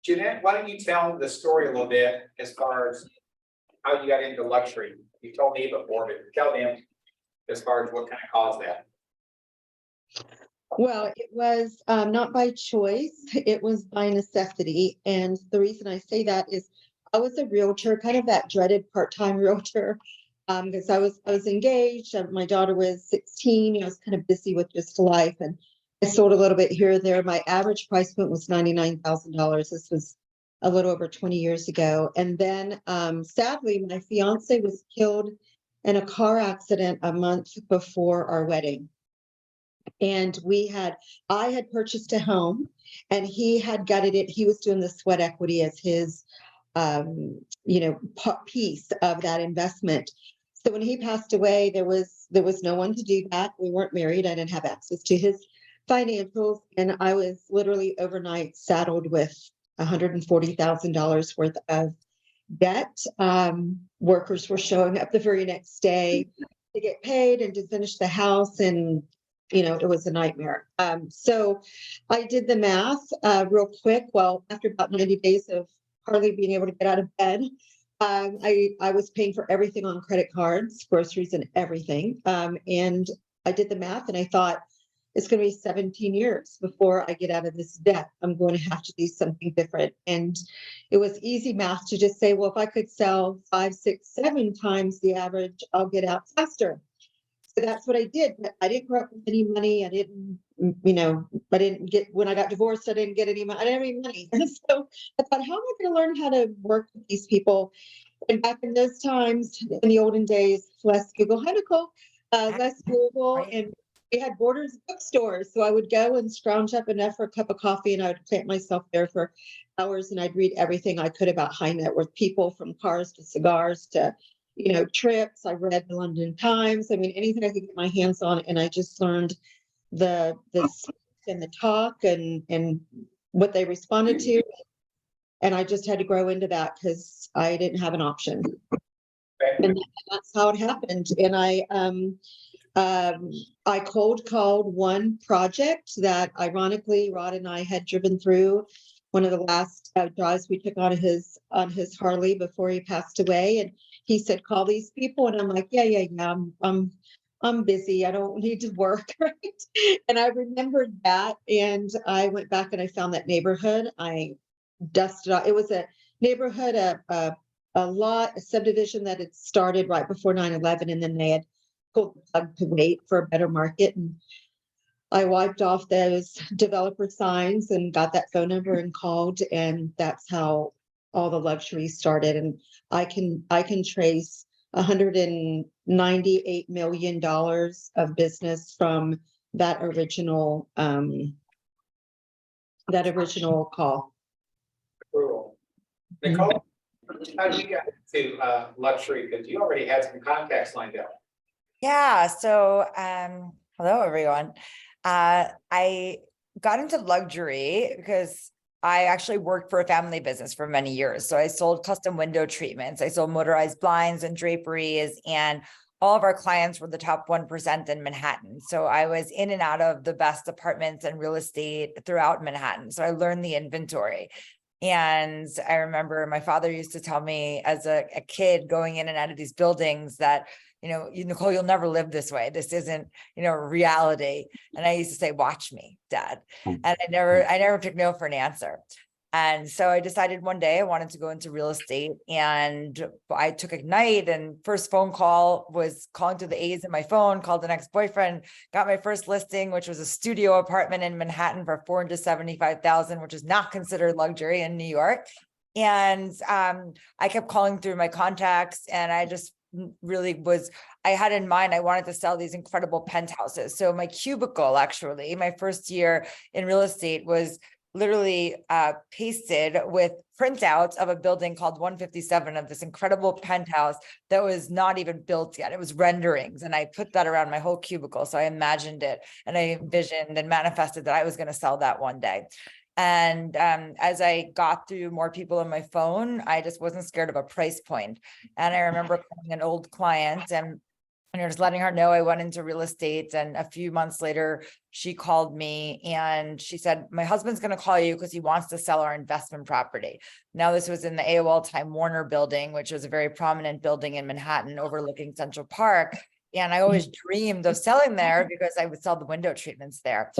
Jeanette, why don't you tell the story a little bit as far as how you got into luxury? You told me before, but tell them as far as what kind of caused that. Well, it was not by choice, it was by necessity. And the reason I say that is I was a realtor, kind of that dreaded part-time realtor, because I was engaged. My daughter was 16. I was kind of busy with just life, and I sold a little bit here or there. My average price point was $99,000. This was a little over 20 years ago. And then sadly, my fiance was killed in a car accident a month before our wedding. And I had purchased a home and he had gutted it. He was doing the sweat equity as his, piece of that investment. So when he passed away, there was no one to do that. We weren't married. I didn't have access to his financials. And I was literally overnight saddled with $140,000 worth of debt. Workers were showing up the very next day to get paid and to finish the house. And it was a nightmare. So I did the math real quick. Well, after about 90 days of hardly being able to get out of bed, I was paying for everything on credit cards, groceries and everything. And I did the math and I thought, it's going to be 17 years before I get out of this debt. I'm going to have to do something different. And it was easy math to just say, well, if I could sell 5, 6, 7 times the average, I'll get out faster. So that's what I did. But I didn't grow up with any money. I didn't get, when I got divorced, I didn't get any money. I didn't have any money. And so I thought, how am I going to learn how to work with these people? And back in those times, in the olden days, less Google, hi Nicole, less Google, and we had Borders bookstores. So I would go and scrounge up enough for a cup of coffee and I would plant myself there for hours and I'd read everything I could about high net worth people, from cars to cigars to trips. I read the London Times. I mean, anything I could get my hands on. And I just learned the speech and the talk and what they responded to. And I just had to grow into that because I didn't have an option. And that's how it happened. And I cold called one project that ironically Rod and I had driven through one of the last drives we took on his Harley before he passed away. And he said, call these people. And I'm like, yeah. I'm busy. I don't need to work. Right. And I remembered that. And I went back and I found that neighborhood. I dusted off. It was a neighborhood, a subdivision that had started right before 9/11. And then they had pulled the plug to wait for a better market. And I wiped off those developer signs and got that phone number and called. And that's how all the luxury started. And I can trace $198 million of business from that original call. Cool. Nicole, how did you get to luxury? Because you already had some contacts lined up. Yeah. So, hello, everyone. I got into luxury because I actually worked for a family business for many years. So I sold custom window treatments. I sold motorized blinds and draperies, and all of our clients were the top 1% in Manhattan. So I was in and out of the best apartments and real estate throughout Manhattan. So I learned the inventory. And I remember my father used to tell me as a kid going in and out of these buildings that, Nicole, you'll never live this way. This isn't, reality. And I used to say, watch me, Dad. And I never took no for an answer. And so I decided one day I wanted to go into real estate, and I took Ignite, and first phone call was calling through the A's in my phone, called an ex-boyfriend, got my first listing, which was a studio apartment in Manhattan for $475,000, which is not considered luxury in New York. And I kept calling through my contacts, and I just I had in mind, I wanted to sell these incredible penthouses. So my cubicle, actually, my first year in real estate was literally pasted with printouts of a building called 157 of this incredible penthouse that was not even built yet. It was renderings. And I put that around my whole cubicle. So I imagined it and I envisioned and manifested that I was going to sell that one day. And as I got through more people on my phone, I just wasn't scared of a price point. And I remember calling an old client, and And just letting her know I went into real estate. And a few months later, she called me and she said, my husband's going to call you because he wants to sell our investment property. Now, this was in the AOL Time Warner building, which was a very prominent building in Manhattan overlooking Central Park. And I always dreamed of selling there because I would sell the window treatments there.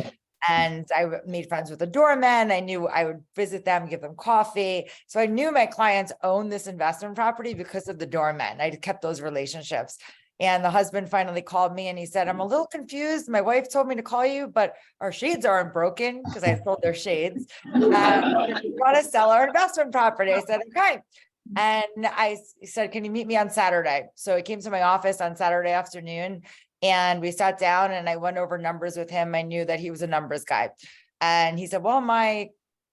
And I made friends with the doorman. I knew I would visit them, give them coffee. So I knew my clients owned this investment property because of the doorman. I kept those relationships. And the husband finally called me and he said, I'm a little confused. My wife told me to call you, but our shades aren't broken because I sold their shades. We want to sell our investment property. I said, okay. And I said, can you meet me on Saturday? So he came to my office on Saturday afternoon and we sat down and I went over numbers with him. I knew that he was a numbers guy. And he said, well, my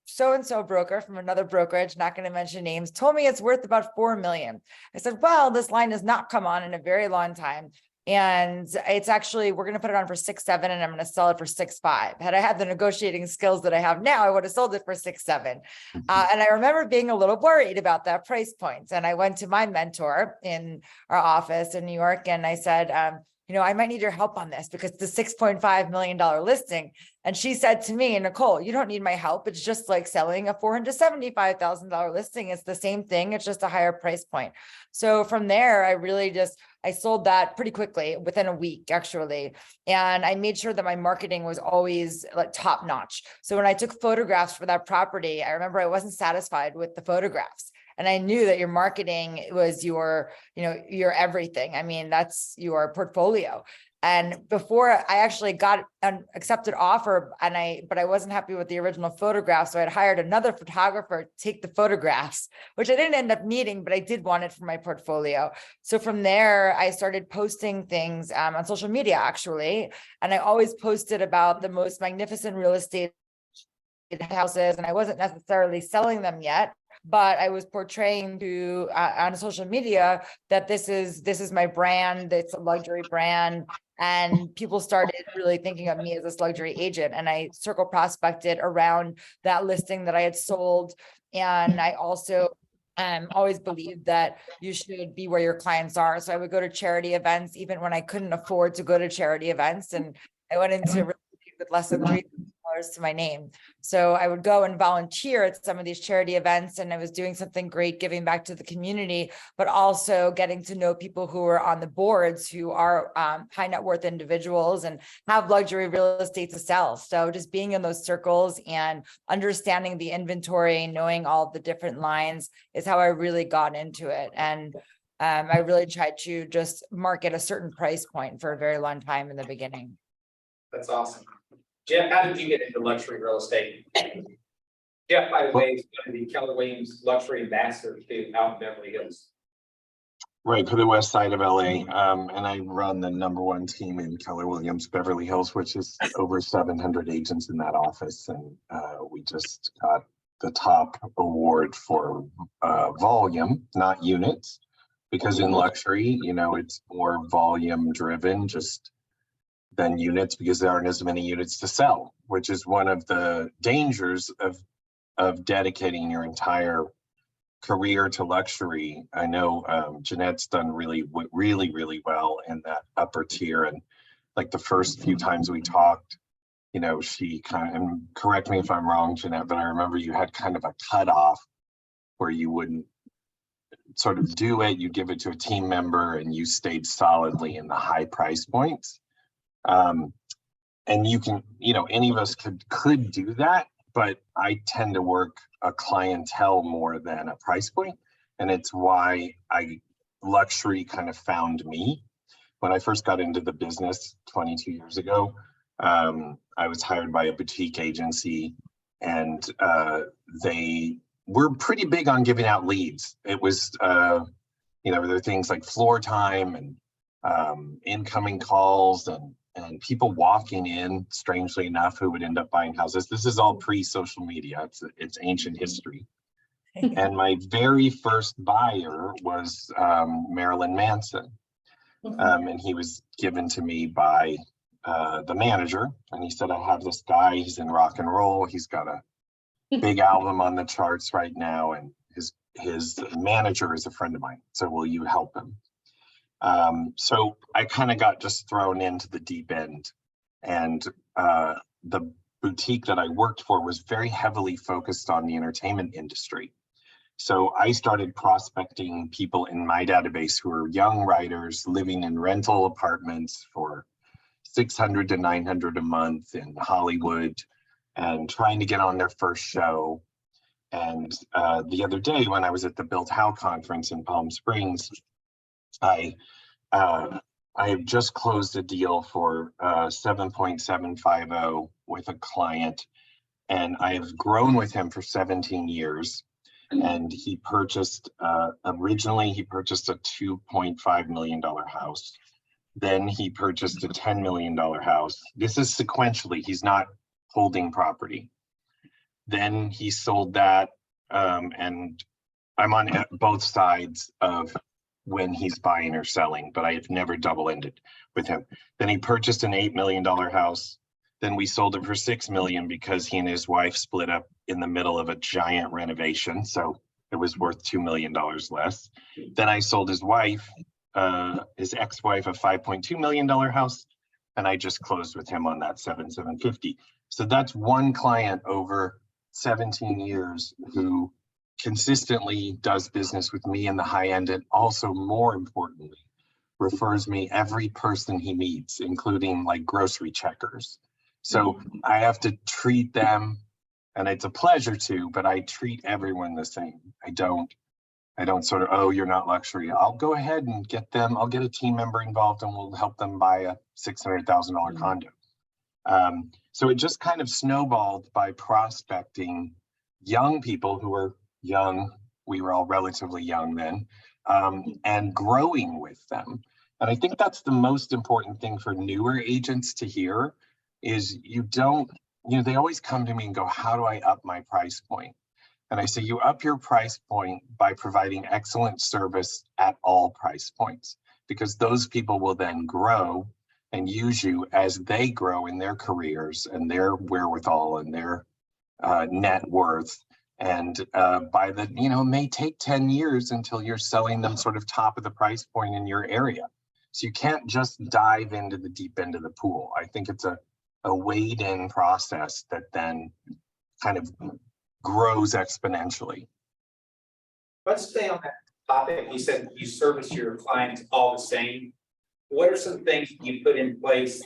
so-and-so broker from another brokerage, not going to mention names, told me it's worth about 4 million. I said, well, this line has not come on in a very long time. And it's actually, we're going to put it on for 6.7 and I'm going to sell it for 6.5. Had I had the negotiating skills that I have now, I would have sold it for 6.7. And I remember being a little worried about that price point. And I went to my mentor in our office in New York and I said, I might need your help on this because it's a $6.5 million listing. And she said to me, Nicole, you don't need my help. It's just like selling a $475,000 listing. It's the same thing. It's just a higher price point. So from there, I sold that pretty quickly within a week, actually. And I made sure that my marketing was always like top notch. So when I took photographs for that property, I remember I wasn't satisfied with the photographs. And I knew that your marketing was your everything. I mean, that's your portfolio. And before I actually got an accepted offer but I wasn't happy with the original photograph. So I had hired another photographer to take the photographs, which I didn't end up needing, but I did want it for my portfolio. So from there, I started posting things on social media, actually. And I always posted about the most magnificent real estate houses. And I wasn't necessarily selling them yet, but I was portraying to on social media that this is my brand. It's a luxury brand. And people started really thinking of me as this luxury agent. And I circle prospected around that listing that I had sold. And I also always believed that you should be where your clients are. So I would go to charity events, even when I couldn't afford to go to charity events. And I went into real estate with less than $3 to my name. So I would go and volunteer at some of these charity events and I was doing something great, giving back to the community, but also getting to know people who are on the boards who are high net worth individuals and have luxury real estate to sell. So just being in those circles and understanding the inventory, knowing all the different lines is how I really got into it. And I really tried to just market a certain price point for a very long time in the beginning. That's awesome. Jeff, how did you get into luxury real estate? Jeff, by the way, is going to be Keller Williams luxury ambassador out in Beverly Hills. Right, for the west side of LA. And I run the #1 team in Keller Williams Beverly Hills, which is over 700 agents in that office. And we just got the top award for volume, not units, because in luxury, it's more volume driven, just than units, because there aren't as many units to sell, which is one of the dangers of dedicating your entire career to luxury. I know Jeanette's done really well in that upper tier, and like the first few times we talked, she and correct me if I'm wrong, Jeanette, but I remember you had kind of a cutoff where you wouldn't sort of do it, you give it to a team member, and you stayed solidly in the high price points. And you can, any of us could do that, but I tend to work a clientele more than a price point. And it's why luxury kind of found me. When I first got into the business 22 years ago, I was hired by a boutique agency and they were pretty big on giving out leads. It was, there were things like floor time and incoming calls and people walking in, strangely enough, who would end up buying houses. This is all pre-social media. It's ancient history. And my very first buyer was Marilyn Manson. And he was given to me by the manager. And he said, I have this guy, he's in rock and roll. He's got a big album on the charts right now. And his manager is a friend of mine. So will you help him? So I kind of got just thrown into the deep end, and the boutique that I worked for was very heavily focused on the entertainment industry. So I started prospecting people in my database who were young writers living in rental apartments for $600 to $900 a month in Hollywood and trying to get on their first show. And the other day when I was at the Build How conference in Palm Springs, I have just closed a deal for 7.750 with a client, and I have grown with him for 17 years. And he purchased, originally he purchased a $2.5 million house. Then he purchased a $10 million house. This is sequentially, he's not holding property. Then he sold that, and I'm on both sides of when he's buying or selling, but I've never double-ended with him. Then he purchased an $8 million house. Then we sold it for $6 million because he and his wife split up in the middle of a giant renovation. So it was worth $2 million less. Then I sold his wife, his ex-wife, a $5.2 million house. And I just closed with him on that 750. So that's one client over 17 years who consistently does business with me in the high end, and also more importantly, refers me every person he meets, including like grocery checkers. So I have to treat them, and it's a pleasure to, but I treat everyone the same. I don't sort of, oh, you're not luxury. I'll go ahead and get them, I'll get a team member involved and we'll help them buy a $600,000 condo. So it just kind of snowballed by prospecting young people who were young. We were all relatively young then, and growing with them. And I think that's the most important thing for newer agents to hear is they always come to me and go, how do I up my price point? And I say, you up your price point by providing excellent service at all price points, because those people will then grow and use you as they grow in their careers and their wherewithal and their net worth. And it may take 10 years until you're selling them sort of top of the price point in your area. So you can't just dive into the deep end of the pool. I think it's a wade in process that then kind of grows exponentially. Let's stay on that topic. You said you service your clients all the same. What are some things you put in place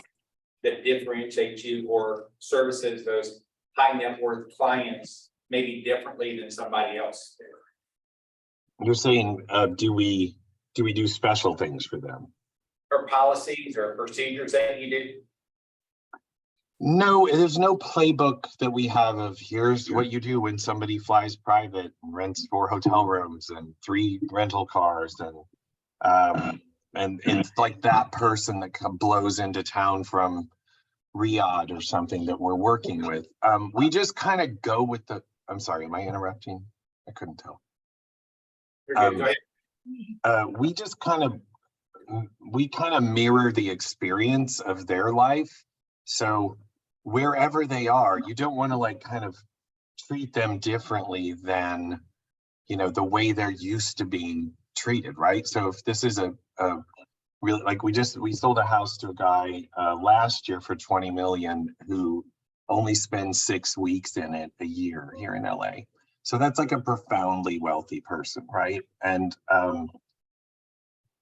that differentiate you or services those high net worth clients maybe differently than somebody else? You're saying, do we do special things for them? Or policies or procedures that you do? No, there's no playbook that we have of here's what you do when somebody flies private and rents 4 hotel rooms and 3 rental cars, and it's like that person that blows into town from Riyadh or something that we're working with. We just kind of go with I'm sorry, am I interrupting? I couldn't tell. You're good. Go ahead. We just kind of mirror the experience of their life. So wherever they are, you don't want to like kind of treat them differently than, the way they're used to being treated, right? So if this is a really, like we sold a house to a guy last year for 20 million who only spends 6 weeks in it a year here in LA. So that's like a profoundly wealthy person, right? And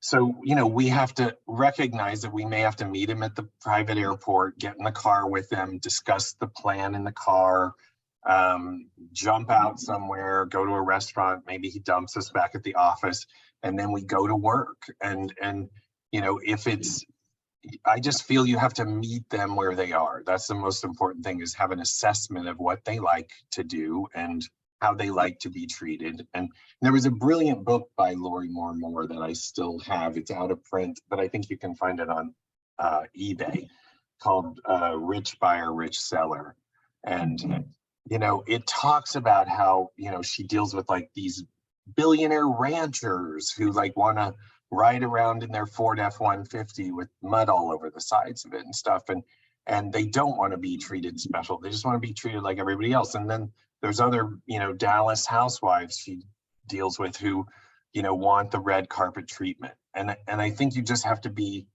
so, we have to recognize that we may have to meet him at the private airport, get in the car with him, discuss the plan in the car, jump out somewhere, go to a restaurant, maybe he dumps us back at the office, and then we go to work. And I just feel you have to meet them where they are. That's the most important thing, is have an assessment of what they like to do and how they like to be treated. And there was a brilliant book by Lori Moore that I still have. It's out of print, but I think you can find it on eBay, called Rich Buyer, Rich Seller. And, it talks about how, she deals with like these billionaire ranchers who like want to ride around in their Ford F-150 with mud all over the sides of it and stuff. And they don't want to be treated special. They just want to be treated like everybody else. And then there's other, Dallas housewives she deals with who, want the red carpet treatment. And I think you just have to be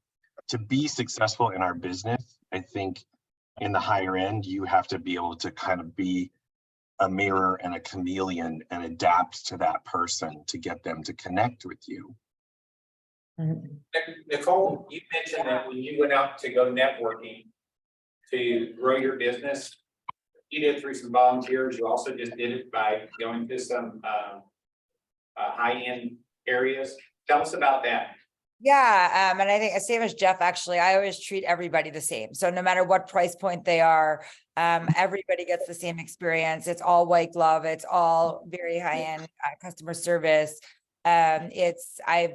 successful in our business. I think in the higher end, you have to be able to kind of be a mirror and a chameleon and adapt to that person to get them to connect with you. Nicole, you mentioned that when you went out to go networking to grow your business, you did it through some volunteers. You also just did it by going to some high-end areas. Tell us about that. Yeah, and I think same as Jeff, actually, I always treat everybody the same. So no matter what price point they are, everybody gets the same experience. It's all white glove. It's all very high-end customer service. I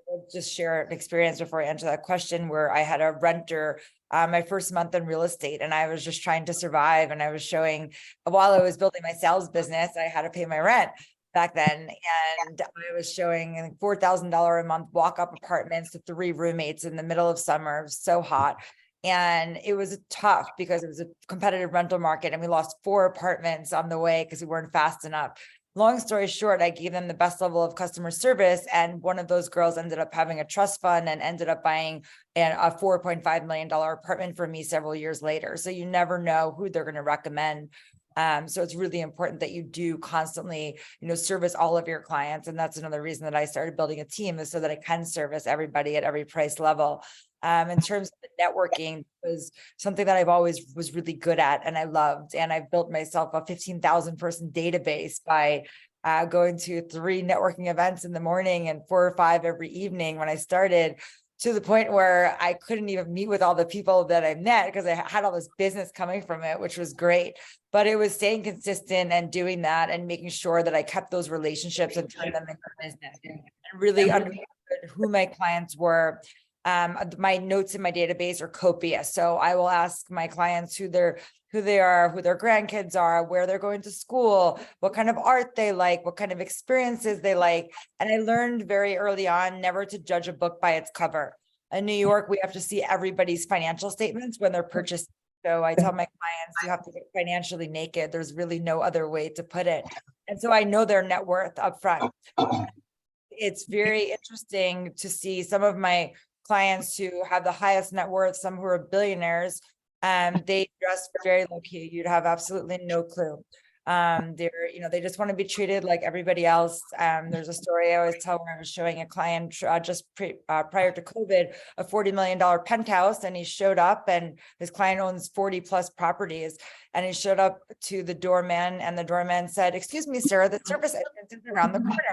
will just share an experience before I answer that question where I had a renter my first month in real estate, and I was just trying to survive. And I was showing, while I was building my sales business, I had to pay my rent back then. And I was showing, I think, $4,000 a month walk-up apartments to 3 roommates in the middle of summer. It was so hot. And it was tough because it was a competitive rental market, and we lost 4 apartments on the way because we weren't fast enough. Long story short, I gave them the best level of customer service, and one of those girls ended up having a trust fund and ended up buying a $4.5 million apartment for me several years later. So you never know who they're going to recommend. So it's really important that you do constantly, service all of your clients. And that's another reason that I started building a team, is so that I can service everybody at every price level. In terms of the networking, was something that I've always was really good at and I loved. And I've built myself a 15,000 person database by going to 3 networking events in the morning and 4 or 5 every evening when I started, to the point where I couldn't even meet with all the people that I met because I had all this business coming from it, which was great. But it was staying consistent and doing that and making sure that I kept those relationships and turned them into business, and really understood who my clients were. My notes in my database are copious. So I will ask my clients who they are, who their grandkids are, where they're going to school, what kind of art they like, what kind of experiences they like. And I learned very early on never to judge a book by its cover. In New York, we have to see everybody's financial statements when they're purchased. So I tell my clients, you have to get financially naked. There's really no other way to put it. And so I know their net worth up front. It's very interesting to see some of my clients who have the highest net worth, some who are billionaires, they dress very low key. You'd have absolutely no clue. They just want to be treated like everybody else. There's a story I always tell where I was showing a client just prior to COVID, a $40 million penthouse, and he showed up, and his client owns 40 plus properties. And he showed up to the doorman, and the doorman said, "Excuse me, sir, the service entrance is around the corner."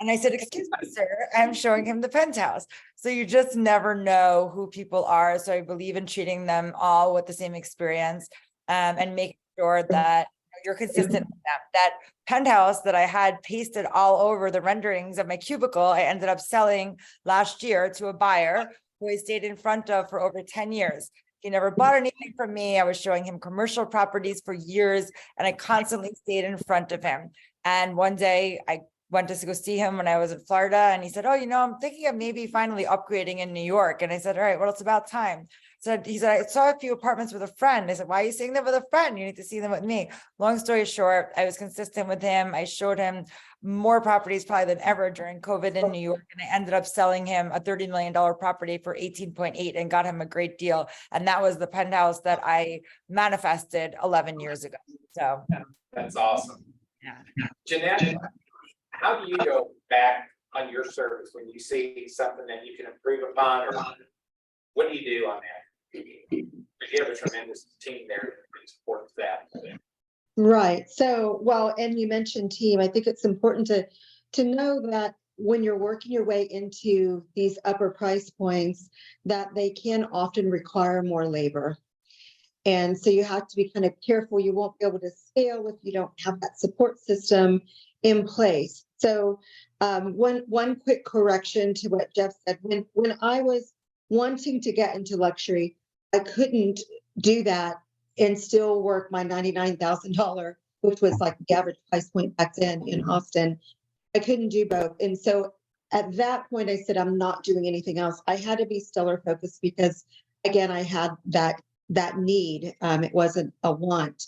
And I said, "Excuse me, sir, I'm showing him the penthouse." So you just never know who people are. So I believe in treating them all with the same experience, and making sure that you're consistent with them. That penthouse that I had pasted all over the renderings of my cubicle, I ended up selling last year to a buyer who I stayed in front of for over 10 years. He never bought anything from me. I was showing him commercial properties for years, and I constantly stayed in front of him. And one day I went to go see him when I was in Florida, and he said, "Oh, I'm thinking of maybe finally upgrading in New York." And I said, "All right, well, it's about time." So he said, "I saw a few apartments with a friend." I said, "Why are you seeing them with a friend? You need to see them with me." Long story short, I was consistent with him. I showed him more properties probably than ever during COVID in New York. And I ended up selling him a $30 million property for 18.8 and got him a great deal. And that was the penthouse that I manifested 11 years ago. So That's awesome. yeah. Jeanette, how do you go back on your service when you see something that you can improve upon, or what do you do on that? Because you have a tremendous team there that supports that. Right. So, well, and you mentioned team. I think it's important to know that when you're working your way into these upper price points, that they can often require more labor. And so you have to be kind of careful. You won't be able to scale if you don't have that support system in place. So one quick correction to what Jeff said. When I was wanting to get into luxury, I couldn't do that and still work my $99,000, which was like the average price point back then in Austin. I couldn't do both. And so at that point, I said, I'm not doing anything else. I had to be stellar focused because, again, I had that need. It wasn't a want.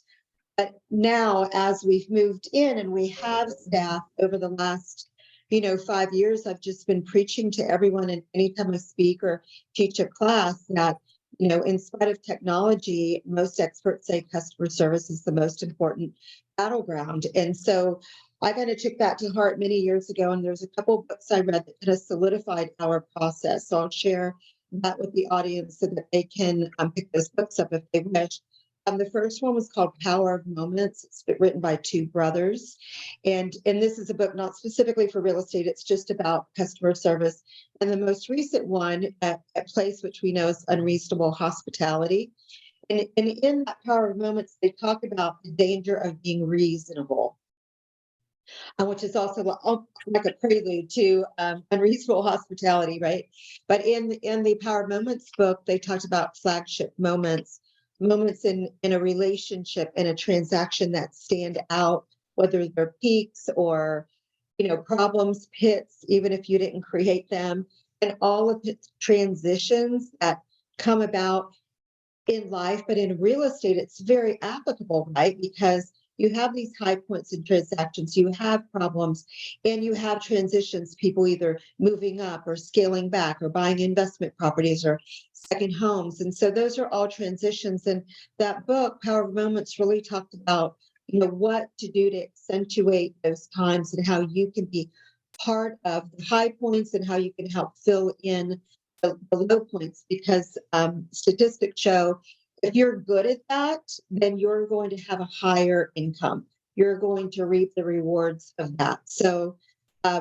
But now, as we've moved in and we have staff over the last 5 years, I've just been preaching to everyone, and anytime I speak or teach a class, that, in spite of technology, most experts say customer service is the most important battleground. And so I kind of took that to heart many years ago, and there's a couple of books I read that kind of solidified our process. So I'll share that with the audience so that they can pick those books up if they wish. The first one was called Power of Moments. It's written by two brothers. And this is a book not specifically for real estate. It's just about customer service. And the most recent one, a place which we know is Unreasonable Hospitality. And in that Power of Moments, they talk about the danger of being reasonable, which is also like a prelude to Unreasonable Hospitality, right? But in the Power of Moments book, they talked about flagship moments in a relationship, in a transaction that stand out, whether they're peaks or, problems, pits, even if you didn't create them, and all of the transitions that come about in life. But in real estate, it's very applicable, right? Because you have these high points in transactions, you have problems, and you have transitions, people either moving up or scaling back or buying investment properties or second homes. And so those are all transitions. And that book, Power of Moments, really talked about, what to do to accentuate those times and how you can be part of the high points and how you can help fill in the low points. Because statistics show if you're good at that, then you're going to have a higher income. You're going to reap the rewards of that. So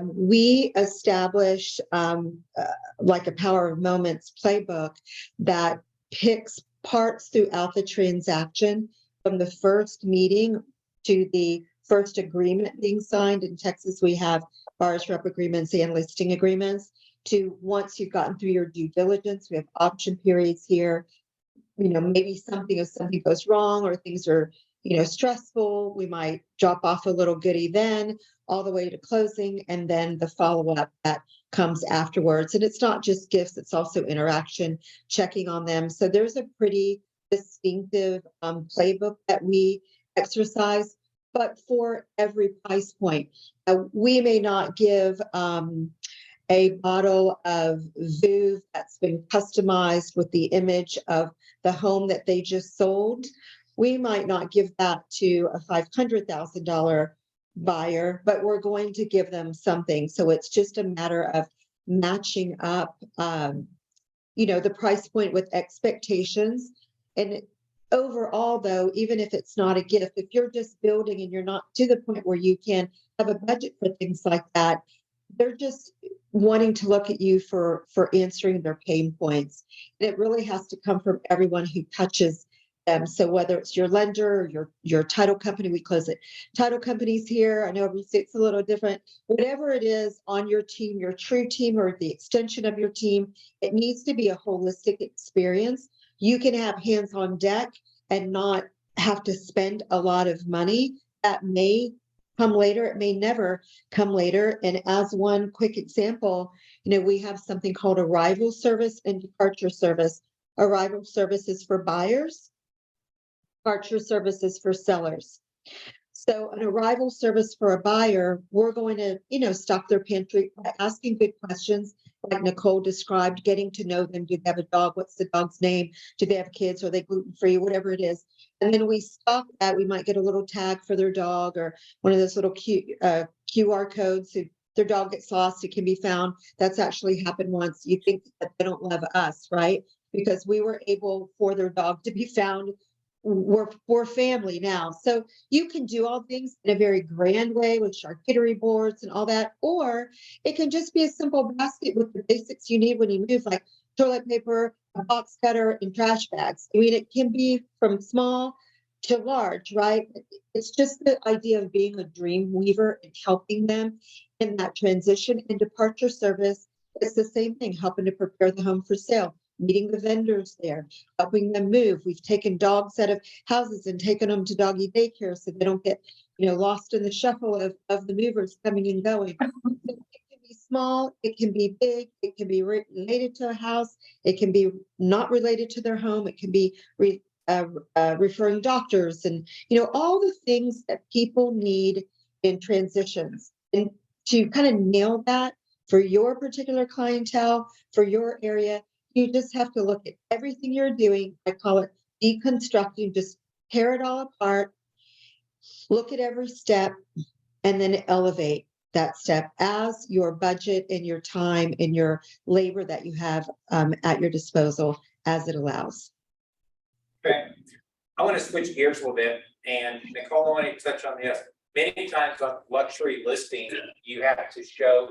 we established like a Power of Moments playbook that picks parts throughout the transaction, from the first meeting to the first agreement being signed. In Texas, we have buyer's rep agreements and listing agreements, to once you've gotten through your due diligence. We have option periods here. Maybe if something goes wrong or things are, stressful, we might drop off a little goodie then, all the way to closing, and then the follow-up that comes afterwards. And it's not just gifts, it's also interaction, checking on them. So there's a pretty distinctive playbook that we exercise, but for every price point. We may not give a bottle of Vouv that's been customized with the image of the home that they just sold. We might not give that to a $500,000 buyer, but we're going to give them something. So it's just a matter of matching up, the price point with expectations. And overall, though, even if it's not a gift, if you're just building and you're not to the point where you can have a budget for things like that, they're just wanting to look at you for answering their pain points. And it really has to come from everyone who touches them. So whether it's your lender, your title company, we close it. Title companies here, I know every state's a little different. Whatever it is on your team, your true team or the extension of your team, it needs to be a holistic experience. You can have hands on deck and not have to spend a lot of money. That may come later. It may never come later. And as one quick example, we have something called arrival service and departure service. Arrival service is for buyers. Departure service is for sellers. So an arrival service for a buyer, we're going to, stock their pantry by asking good questions, like Nicole described, getting to know them. Do they have a dog? What's the dog's name? Do they have kids? Are they gluten-free? Whatever it is. And then we stock that. We might get a little tag for their dog or one of those little QR codes. If their dog gets lost, it can be found. That's actually happened once. You think that they don't love us, right? Because we were able for their dog to be found. We're family now. So you can do all things in a very grand way with charcuterie boards and all that, or it can just be a simple basket with the basics you need when you move, like toilet paper, a box cutter, and trash bags. I mean, it can be from small to large, right? It's just the idea of being a dream weaver and helping them in that transition. And departure service is the same thing, helping to prepare the home for sale, meeting the vendors there, helping them move. We've taken dogs out of houses and taken them to doggy daycare so they don't get, lost in the shuffle of the movers coming and going. It can be small, it can be big, it can be related to a house, it can be not related to their home, it can be referring doctors and, all the things that people need in transitions. And to kind of nail that for your particular clientele, for your area, you just have to look at everything you're doing. I call it deconstructing, just tear it all apart, look at every step, and then elevate that step as your budget and your time and your labor that you have at your disposal as it allows. Okay, I want to switch gears a little bit, and Nicole, I want to touch on this. Many times on luxury listing, you have to show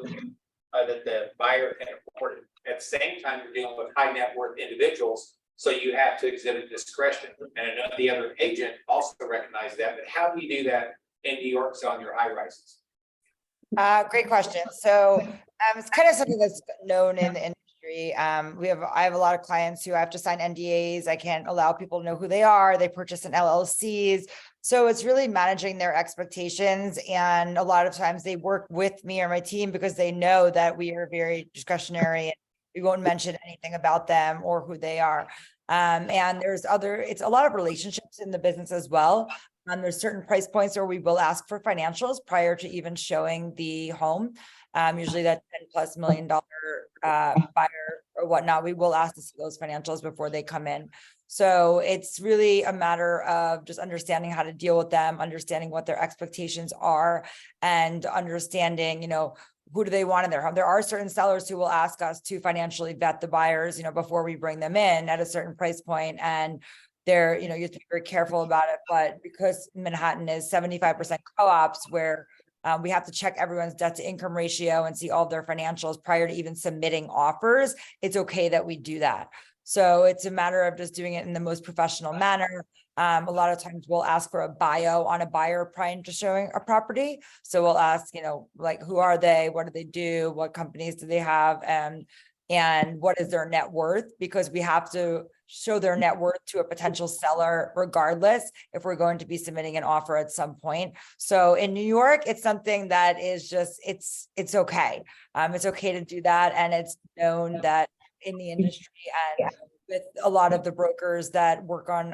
that the buyer can afford it. At the same time, you're dealing with high net worth individuals, so you have to exhibit discretion. And I know the other agent also recognized that, but how do you do that in New York on your high rises? Great question. So it's kind of something that's known in the industry. I have a lot of clients who have to sign NDAs. I can't allow people to know who they are. They purchase in LLCs. So it's really managing their expectations. And a lot of times they work with me or my team because they know that we are very discretionary and we won't mention anything about them or who they are. And it's a lot of relationships in the business as well. There's certain price points where we will ask for financials prior to even showing the home. Usually that $10+ million buyer or whatnot, we will ask to see those financials before they come in. So it's really a matter of just understanding how to deal with them, understanding what their expectations are, and understanding, who do they want in their home. There are certain sellers who will ask us to financially vet the buyers, before we bring them in at a certain price point. And you have to be very careful about it. But because Manhattan is 75% co-ops, where we have to check everyone's debt to income ratio and see all of their financials prior to even submitting offers, it's okay that we do that. So it's a matter of just doing it in the most professional manner. A lot of times we'll ask for a bio on a buyer prior to showing a property. So we'll ask, like, who are they? What do they do? What companies do they have? And what is their net worth? Because we have to show their net worth to a potential seller regardless if we're going to be submitting an offer at some point. So in New York, it's something that is just, it's okay. It's okay to do that. And it's known that in the industry and with a lot of the brokers that work on,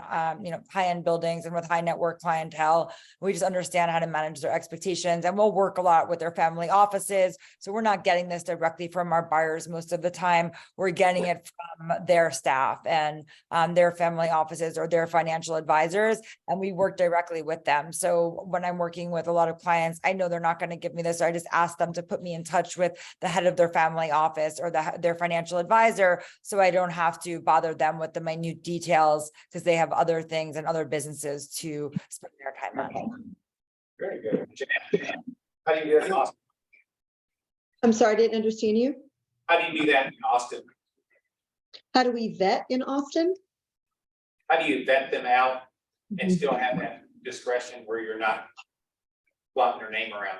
high-end buildings and with high net worth clientele, we just understand how to manage their expectations, and we'll work a lot with their family offices. So we're not getting this directly from our buyers most of the time. We're getting it from their staff and their family offices or their financial advisors, and we work directly with them. So when I'm working with a lot of clients, I know they're not going to give me this. So I just ask them to put me in touch with the head of their family office or their financial advisor, so I don't have to bother them with the minute details because they have other things and other businesses to spend their time on. Very good. Jeanette, how do you do that in Austin? I'm sorry, I didn't understand you. How do you do that in Austin? How do we vet in Austin? How do you vet them out and still have that discretion where you're not flopping their name around?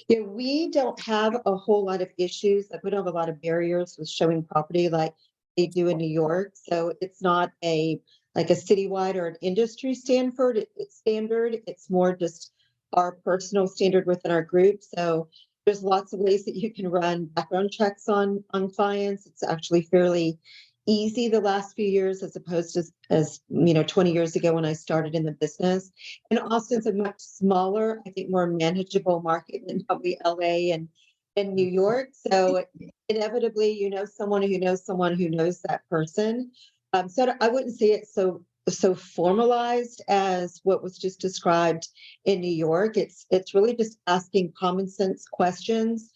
Yeah, we don't have a whole lot of issues. Like, we don't have a lot of barriers with showing property like they do in New York. So it's not a citywide or an industry standard. It's more just our personal standard within our group. So there's lots of ways that you can run background checks on clients. It's actually fairly easy the last few years as opposed to as 20 years ago when I started in the business. And Austin's a much smaller, I think more manageable market than probably LA and New York. So inevitably, someone who knows someone who knows that person. So I wouldn't say it's so formalized as what was just described in New York. It's really just asking common sense questions,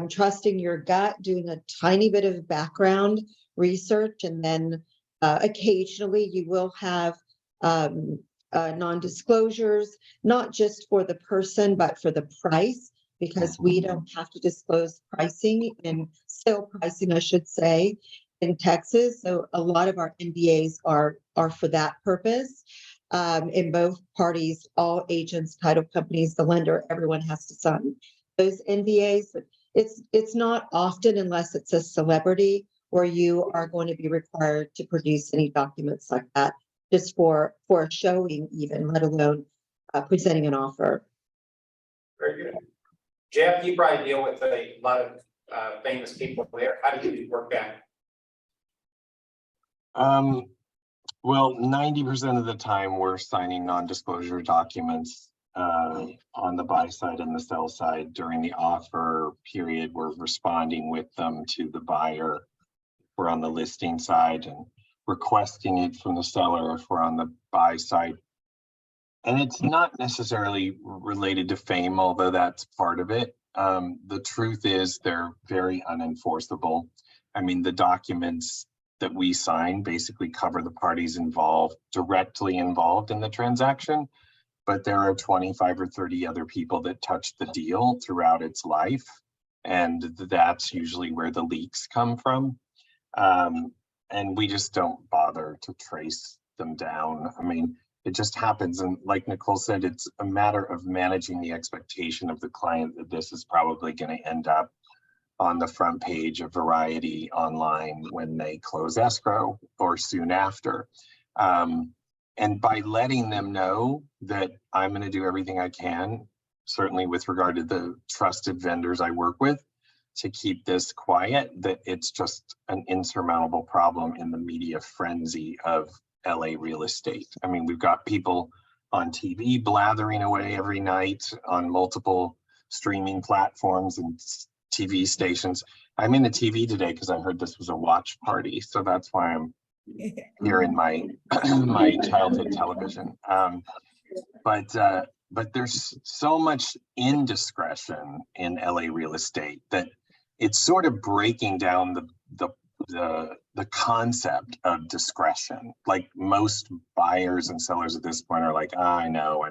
trusting your gut, doing a tiny bit of background research, and then occasionally you will have non-disclosures, not just for the person, but for the price, because we don't have to disclose pricing and sale pricing, I should say, in Texas. So a lot of our NDAs are for that purpose. In both parties, all agents, title companies, the lender, everyone has to sign those NDAs. But it's not often, unless it's a celebrity, where you are going to be required to produce any documents like that, just for a showing even, let alone presenting an offer. Very good. Jeff, you probably deal with a lot of famous people there. How do you work that? Well, 90% of the time we're signing non-disclosure documents. on the buy side and the sell side during the offer period. We're responding with them to the buyer. We're on the listing side and requesting it from the seller if we're on the buy side. And it's not necessarily related to fame, although that's part of it. The truth is they're very unenforceable. I mean, the documents that we sign basically cover the parties directly involved in the transaction, but there are 25 or 30 other people that touch the deal throughout its life. And that's usually where the leaks come from. And we just don't bother to trace them down. I mean, it just happens. And like Nicole said, it's a matter of managing the expectation of the client that this is probably going to end up on the front page of Variety online when they close escrow or soon after. And by letting them know that I'm going to do everything I can, certainly with regard to the trusted vendors I work with, to keep this quiet, that it's just an insurmountable problem in the media frenzy of LA real estate. I mean, we've got people on TV blathering away every night on multiple streaming platforms and TV stations. I'm into TV today because I heard this was a watch party, so that's why I'm here in my my childhood television. But there's so much indiscretion in LA real estate that it's sort of breaking down the concept of discretion. Like most buyers and sellers at this point are like, I know.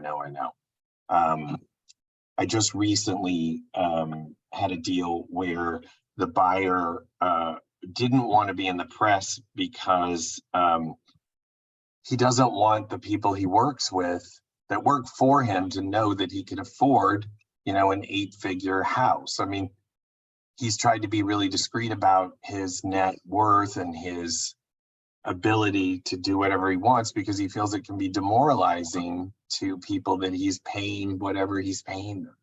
I just recently had a deal where the buyer didn't want to be in the press because he doesn't want the people he works with that work for him to know that he could afford, an 8-figure house. I mean, he's tried to be really discreet about his net worth and his ability to do whatever he wants because he feels it can be demoralizing to people that he's paying whatever he's paying them.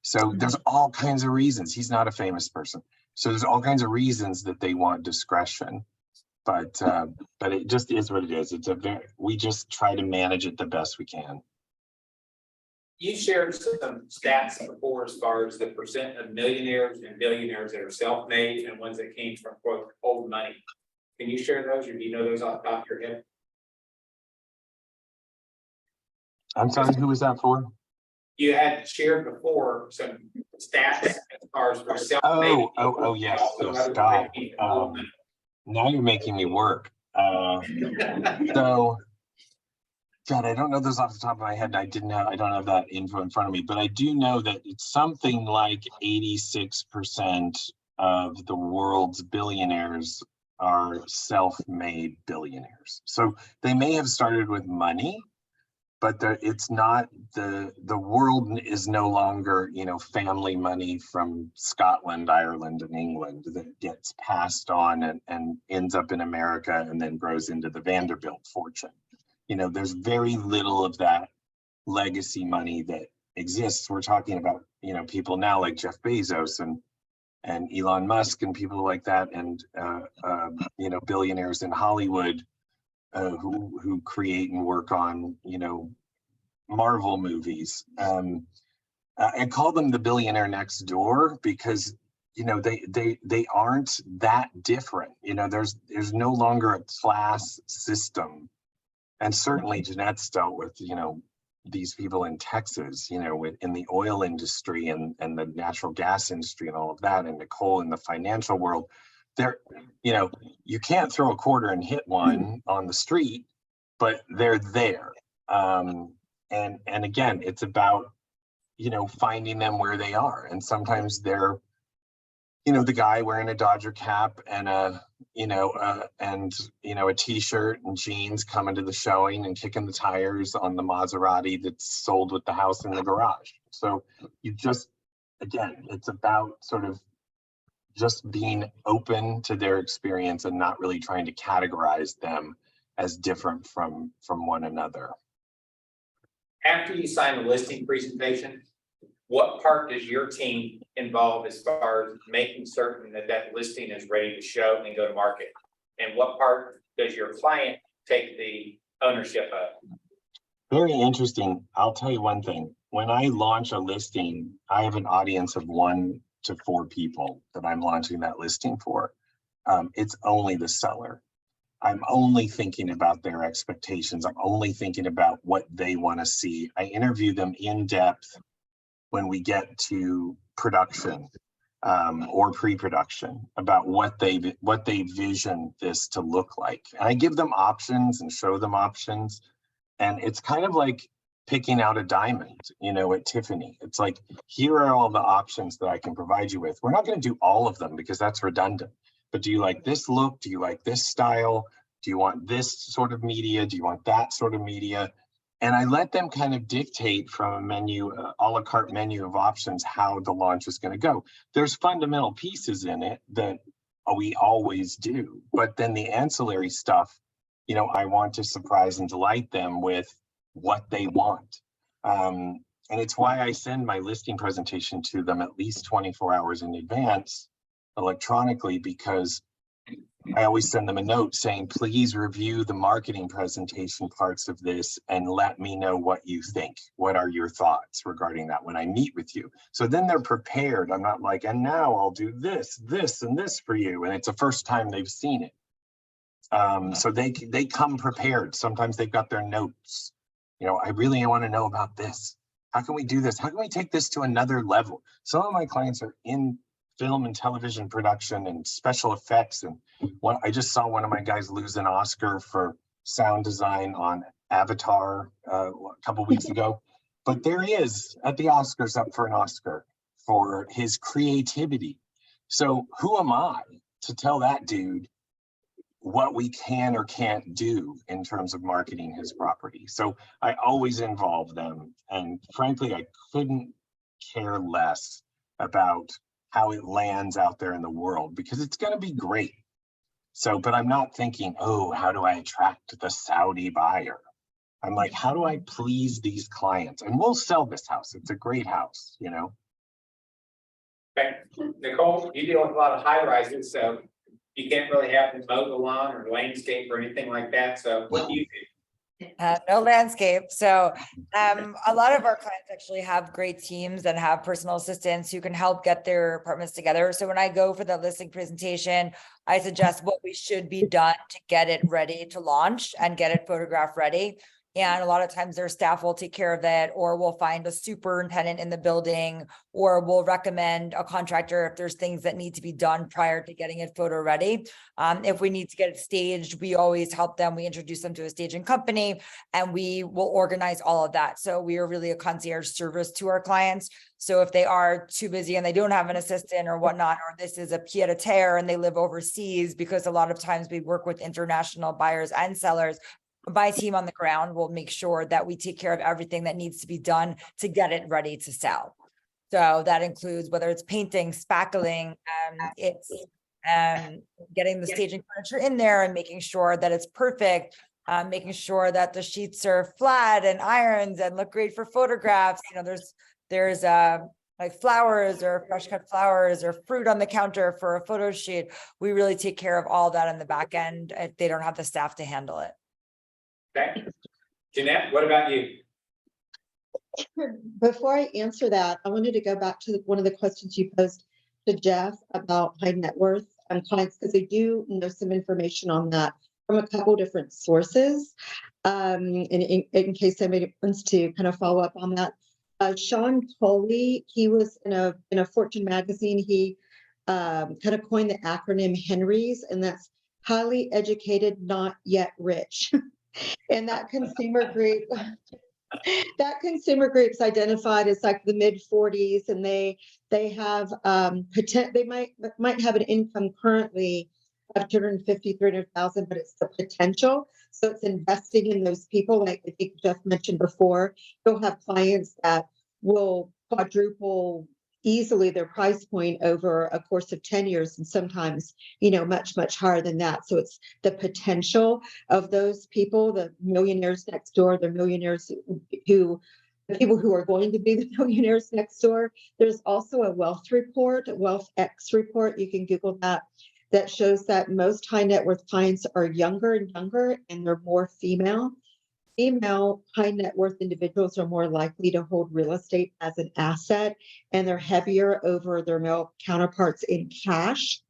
So there's all kinds of reasons. He's not a famous person. So there's all kinds of reasons that they want discretion, but it just is what it is. We just try to manage it the best we can. You shared some stats before as far as the percent of millionaires and billionaires that are self-made and ones that came from quote old money. Can you share those, or do you know those off the top of your head? I'm sorry, who was that for? You had shared before some stats as far as for self-made. Oh, yes. So stop. Now you're making me work. So, God, I don't know those off the top of my head. I don't have that info in front of me, but I do know that it's something like 86% of the world's billionaires are self-made billionaires. So they may have started with money, but it's not the world is no longer, family money from Scotland, Ireland, and England that gets passed on and ends up in America and then grows into the Vanderbilt fortune. There's very little of that legacy money that exists. We're talking about, people now like Jeff Bezos and Elon Musk and people like that, and billionaires in Hollywood who create and work on, Marvel movies. I call them the billionaire next door because, they aren't that different. There's no longer a class system. And certainly Jeanette's dealt with, these people in Texas, in the oil industry and the natural gas industry and all of that, and Nicole in the financial world. They're, you can't throw a quarter and hit one on the street, but they're there. And again, it's about, finding them where they are. And sometimes they're, the guy wearing a Dodger cap and a t-shirt and jeans coming to the showing and kicking the tires on the Maserati that's sold with the house in the garage. So it's about sort of just being open to their experience and not really trying to categorize them as different from one another. After you sign the listing presentation, what part does your team involve as far as making certain that listing is ready to show and go to market? And what part does your client take the ownership of? Very interesting. I'll tell you one thing. when I launch a listing, I have an audience of 1 to 4 people that I'm launching that listing for. It's only the seller. I'm only thinking about their expectations. I'm only thinking about what they want to see. I interview them in depth when we get to production or pre-production about what they vision this to look like. And I give them options and show them options. And it's kind of like picking out a diamond, at Tiffany. It's like, here are all the options that I can provide you with. We're not going to do all of them because that's redundant. But do you like this look? Do you like this style? Do you want this sort of media? Do you want that sort of media? And I let them kind of dictate from a menu, a la carte menu of options, how the launch is going to go. There's fundamental pieces in it that we always do, but then the ancillary stuff, I want to surprise and delight them with what they want. And it's why I send my listing presentation to them at least 24 hours in advance electronically, because I always send them a note saying, please review the marketing presentation parts of this and let me know what you think. What are your thoughts regarding that when I meet with you? So then they're prepared. I'm not like, and now I'll do this, this, and this for you. And it's the first time they've seen it. So they come prepared. Sometimes they've got their notes. I really want to know about this. How can we do this? How can we take this to another level? Some of my clients are in film and television production and special effects. And I just saw one of my guys lose an Oscar for sound design on Avatar a couple weeks ago. But there he is at the Oscars, up for an Oscar for his creativity. So who am I to tell that dude what we can or can't do in terms of marketing his property? So I always involve them. And frankly, I couldn't care less about how it lands out there in the world, because it's going to be great. So, but I'm not thinking, oh, how do I attract the Saudi buyer? I'm like, how do I please these clients? And we'll sell this house. It's a great house, Okay, Nicole, you deal with a lot of high rises, so you can't really have them mow the lawn or landscape or anything like that. So what do you do? No landscape. So a lot of our clients actually have great teams and have personal assistants who can help get their apartments together. So when I go for the listing presentation, I suggest what we should be done to get it ready to launch and get it photograph ready. And a lot of times their staff will take care of that, or we'll find a superintendent in the building, or we'll recommend a contractor if there's things that need to be done prior to getting it photo ready. If we need to get it staged, we always help them. We introduce them to a staging company and we will organize all of that. So we are really a concierge service to our clients. So if they are too busy and they don't have an assistant or whatnot, or this is a pied a terre and they live overseas, because a lot of times we work with international buyers and sellers, my team on the ground will make sure that we take care of everything that needs to be done to get it ready to sell. So that includes whether it's painting, spackling, it's getting the staging furniture in there and making sure that it's perfect, making sure that the sheets are flat and ironed and look great for photographs. There's like flowers or fresh cut flowers or fruit on the counter for a photo shoot. We really take care of all that in the back end if they don't have the staff to handle it. Okay, Jeanette, what about you? Before I answer that, I wanted to go back to one of the questions you posed to Jeff about high net worth clients, because I do know some information on that from a couple different sources. And in case somebody wants to kind of follow up on that, Sean Coley, he was in a Fortune magazine. He kind of coined the acronym HENRYs, and that's highly educated, not yet rich. And that consumer group's identified as like the mid 40s, and they have they might have an income currently of 250, 300,000, but it's the potential. So it's investing in those people. Like I think Jeff mentioned before, you'll have clients that will quadruple easily their price point over a course of 10 years, and sometimes, much, much higher than that. So it's the potential of those people, the millionaires next door, the millionaires the people who are going to be the millionaires next door. There's also a wealth report, a Wealth X report. You can Google that shows that most high net worth clients are younger and younger, and they're more female. female high net worth individuals are more likely to hold real estate as an asset, and they're heavier over their male counterparts in cash.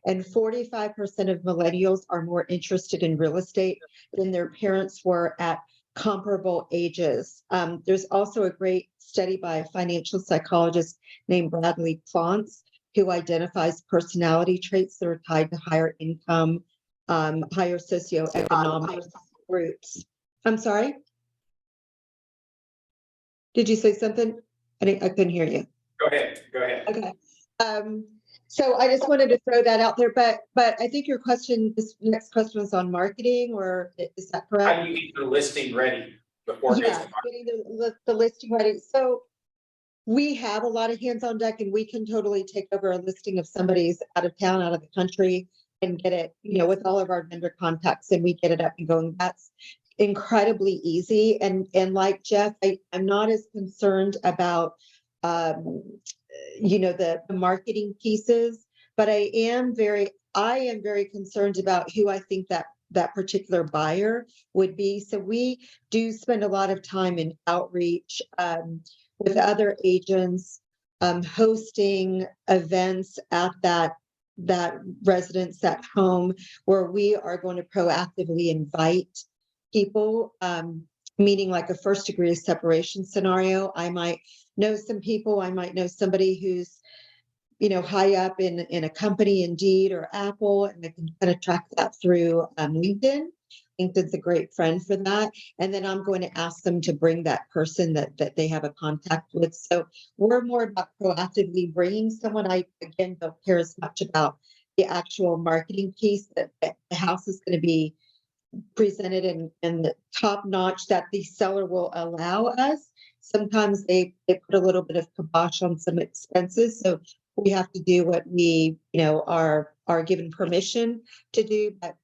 And 45% of millennials are more interested in real estate than their parents were at comparable ages. There's also a great study by a financial psychologist named Bradley Plantz, who identifies personality traits that are tied to higher income, higher socioeconomic groups. I'm sorry? Did you say something? I couldn't hear you. Go ahead, go ahead. Okay. So I just wanted to throw that out there, but I think your question, this next question was on marketing, or is that correct? How do you get your listing ready before it goes Yeah, to market? getting the listing ready. So we have a lot of hands on deck, and we can totally take over a listing of somebody's out of town, out of the country, and get it, with all of our vendor contacts, and we get it up and going. That's incredibly easy. And like Jeff, I'm not as concerned about the marketing pieces, but I am very concerned about who I think that particular buyer would be. So we do spend a lot of time in outreach with other agents, hosting events at that residence, that home, where we are going to proactively invite people, meaning like a first degree separation scenario. I might know some people, I might know somebody who's, high up in a company, Indeed or Apple, and I can kind of track that through LinkedIn. LinkedIn's a great friend for that. And then I'm going to ask them to bring that person that they have a contact with. So we're more about proactively bringing someone. I, again, don't care as much about the actual marketing piece, that the house is going to be presented in the top notch that the seller will allow us. Sometimes they put a little bit of kibosh on some expenses. So we have to do what we, are given permission to do. But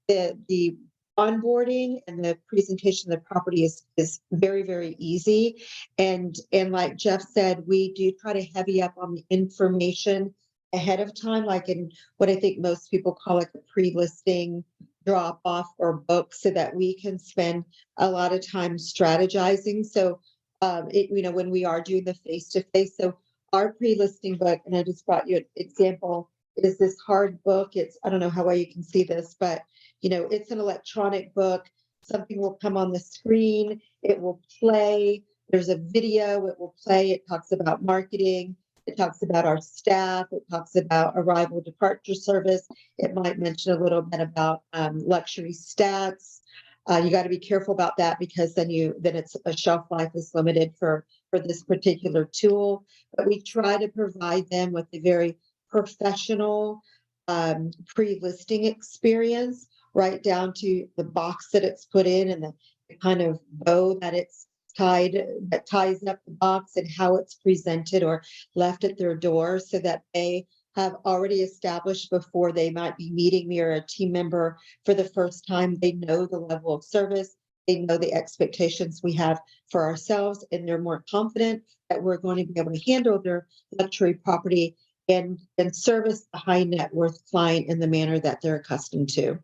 the onboarding and the presentation of the property is very, very easy. And like Jeff said, we do try to heavy up on the information ahead of time, like in what I think most people call like a pre-listing drop off or book, so that we can spend a lot of time strategizing. So when we are doing the face-to-face, so our pre-listing book, and I just brought you an example, is this hard book. I don't know how well you can see this, but it's an electronic book. Something will come on the screen, it will play, there's a video, it will play, it talks about marketing, it talks about our staff, it talks about arrival departure service, it might mention a little bit about luxury stats. You got to be careful about that, because then it's a shelf life is limited for this particular tool. But we try to provide them with a very professional pre-listing experience, right down to the box that it's put in, and the kind of bow that it's that ties up the box, and how it's presented or left at their door, so that they have already established before they might be meeting me or a team member for the first time. They know the level of service, they know the expectations we have for ourselves, and they're more confident that we're going to be able to handle their luxury property and service the high net worth client in the manner that they're accustomed to.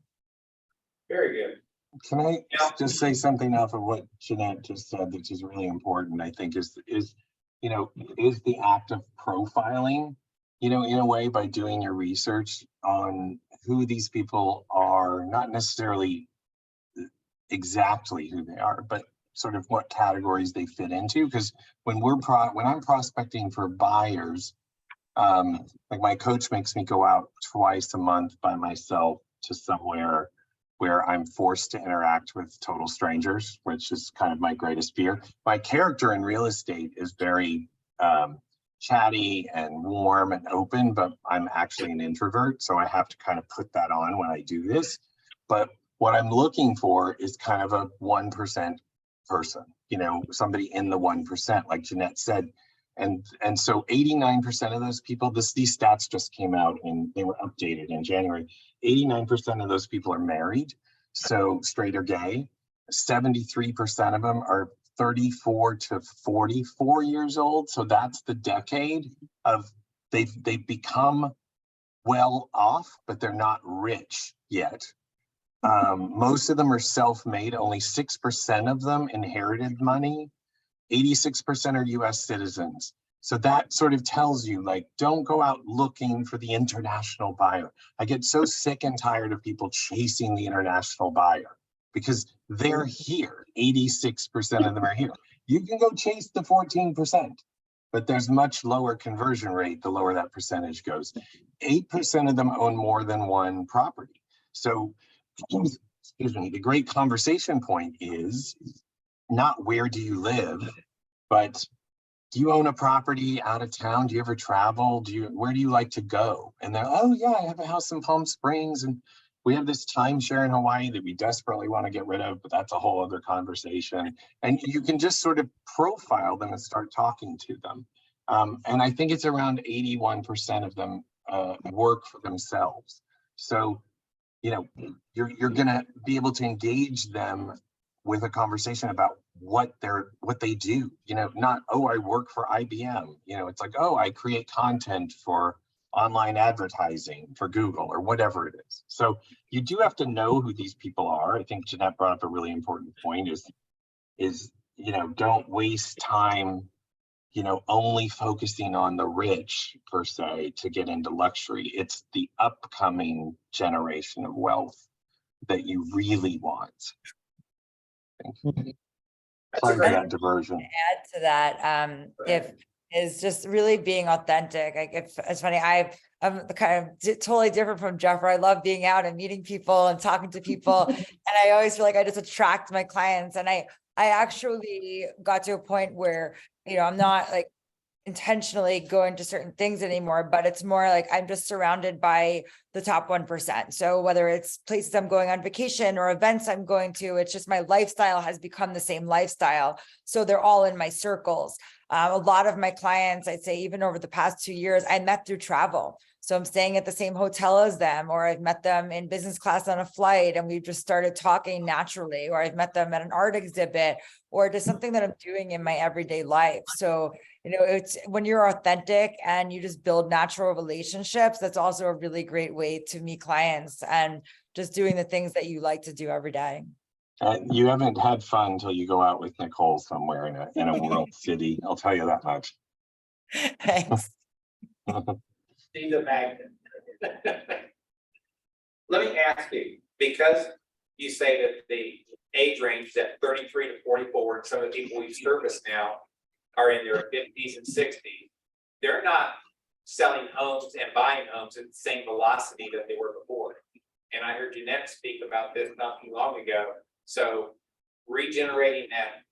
Very good. Can I just say something off of what Jeanette just said, which is really important, I think, is the act of profiling, in a way, by doing your research on who these people are, not necessarily exactly who they are, but sort of what categories they fit into. Because when I'm prospecting for buyers, like my coach makes me go out twice a month by myself to somewhere where I'm forced to interact with total strangers, which is kind of my greatest fear. My character in real estate is very chatty and warm and open, but I'm actually an introvert, so I have to kind of put that on when I do this. But what I'm looking for is kind of a 1% person, somebody in the 1%, like Jeanette said. And so 89% of those people, these stats just came out and they were updated in January. 89% of those people are married, so straight or gay. 73% of them are 34 to 44 years old. So that's the decade of they've become well off, but they're not rich yet. Most of them are self-made. Only 6% of them inherited money. 86% are US citizens. So that sort of tells you, like, don't go out looking for the international buyer. I get so sick and tired of people chasing the international buyer because they're here. 86% of them are here. You can go chase the 14%, but there's much lower conversion rate the lower that percentage goes. 8% of them own more than one property. So, excuse me, the great conversation point is not where do you live, but do you own a property out of town? Do you ever travel? Where do you like to go? And they're, oh yeah, I have a house in Palm Springs and we have this timeshare in Hawaii that we desperately want to get rid of, but that's a whole other conversation. And you can just sort of profile them and start talking to them. And I think it's around 81% of them work for themselves. So, you know, you're gonna be able to engage them with a conversation about what they do, you know, not, oh, I work for IBM, you know, it's like, oh, I create content for online advertising for Google or whatever it is. So you do have to know who these people are. I think Jeanette brought up a really important point is, you know, don't waste time, you know, only focusing on the rich per se to get into luxury. It's the upcoming generation of wealth that you really want. Sorry for that diversion. Add to that, if is just really being authentic. Like it's funny, I'm kind of totally different from Jeff. I love being out and meeting people and talking to people, and I always feel like I just attract my clients. And I actually got to a point where, you know, I'm not like intentionally going to certain things anymore, but it's more like I'm just surrounded by the top 1%. So whether it's places I'm going on vacation or events I'm going to, it's just my lifestyle has become the same lifestyle. So they're all in my circles. A lot of my clients, I'd say even over the past 2 years, I met through travel. So I'm staying at the same hotel as them, or I've met them in business class on a flight and we've just started talking naturally, or I've met them at an art exhibit, or just something that I'm doing in my everyday life. So, you know, it's when you're authentic and you just build natural relationships, that's also a really great way to meet clients and just doing the things that you like to do every day. You haven't had fun until you go out with Nicole somewhere in a world city. I'll tell you that much. Thanks. She's a magnet. Let me ask you, because you say that the age range is at 33 to 44, and some of the people we service now are in their 50s and 60s, they're not selling homes and buying homes at the same velocity that they were before. And I heard Jeanette speak about this not too long ago. So regenerating that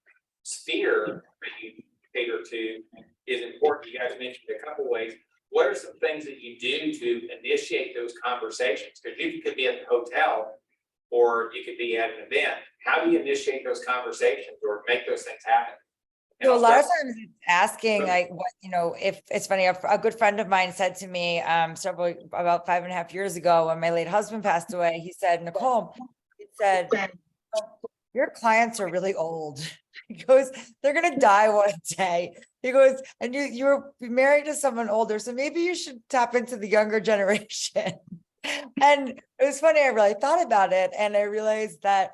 sphere that you cater to is important. You guys mentioned a couple ways. What are some things that you do to initiate those conversations? Because you could be at the hotel or you could be at an event. How do you initiate those conversations or make those things happen? And So a I'll lot of start- times it's asking, like, what, you know, if it's funny, a good friend of mine said to me about 5.5 years ago when my late husband passed away, he said, Nicole, he said, your clients are really old. He goes, they're going to die one day. He goes, and you're married to someone older, so maybe you should tap into the younger generation. And it was funny, I really thought about it, and I realized that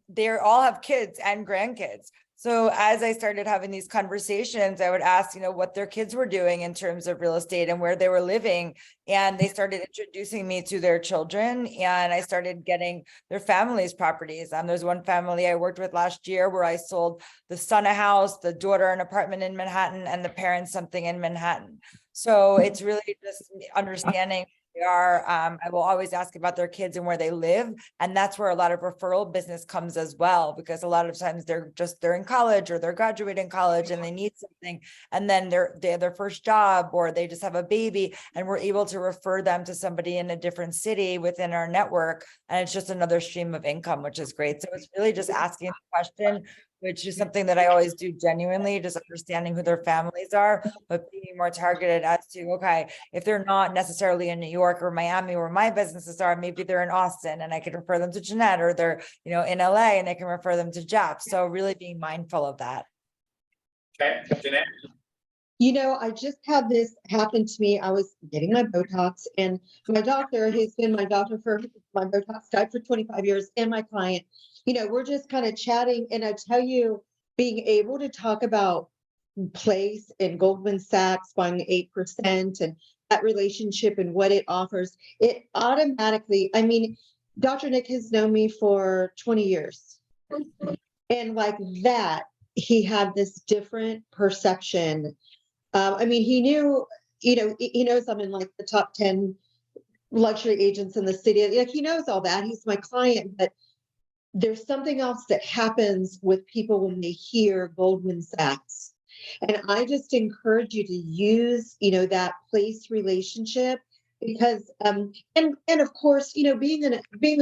they all have kids and grandkids. So as I started having these conversations, I would ask, you know, what their kids were doing in terms of real estate and where they were living. And they started introducing me to their children, and I started getting their families' properties. There's one family I worked with last year where I sold the son a house, the daughter an apartment in Manhattan, and the parents something in Manhattan. So it's really just understanding who they are. I will always ask about their kids and where they live. And that's where a lot of referral business comes as well, because a lot of times they're in college or they're graduating college and they need something. And then they have their first job or they just have a baby, and we're able to refer them to somebody in a different city within our network. And it's just another stream of income, which is great. So it's really just asking the question, which is something that I always do genuinely, just understanding who their families are, but being more targeted as to, okay, if they're not necessarily in New York or Miami where my businesses are, maybe they're in Austin and I can refer them to Jeanette, or they're, you know, in LA and I can refer them to Jeff. So really being mindful of that. Okay, Jeanette? You know, I just had this happen to me. I was getting my Botox, and my doctor, who's been my doctor for my Botox guy for 25 years, and my client, we're just kind of chatting. And I tell you, being able to talk about place and Goldman Sachs buying 8% and that relationship and what it offers, it automatically, I mean, Dr. Nick has known me for 20 years. And like that, he had this different perception. I mean, he knew, he knows I'm in like the top 10 luxury agents in the city. Like he knows all that. He's my client, but there's something else that happens with people when they hear Goldman Sachs. And I just encourage you to use, that place relationship because, and of course, being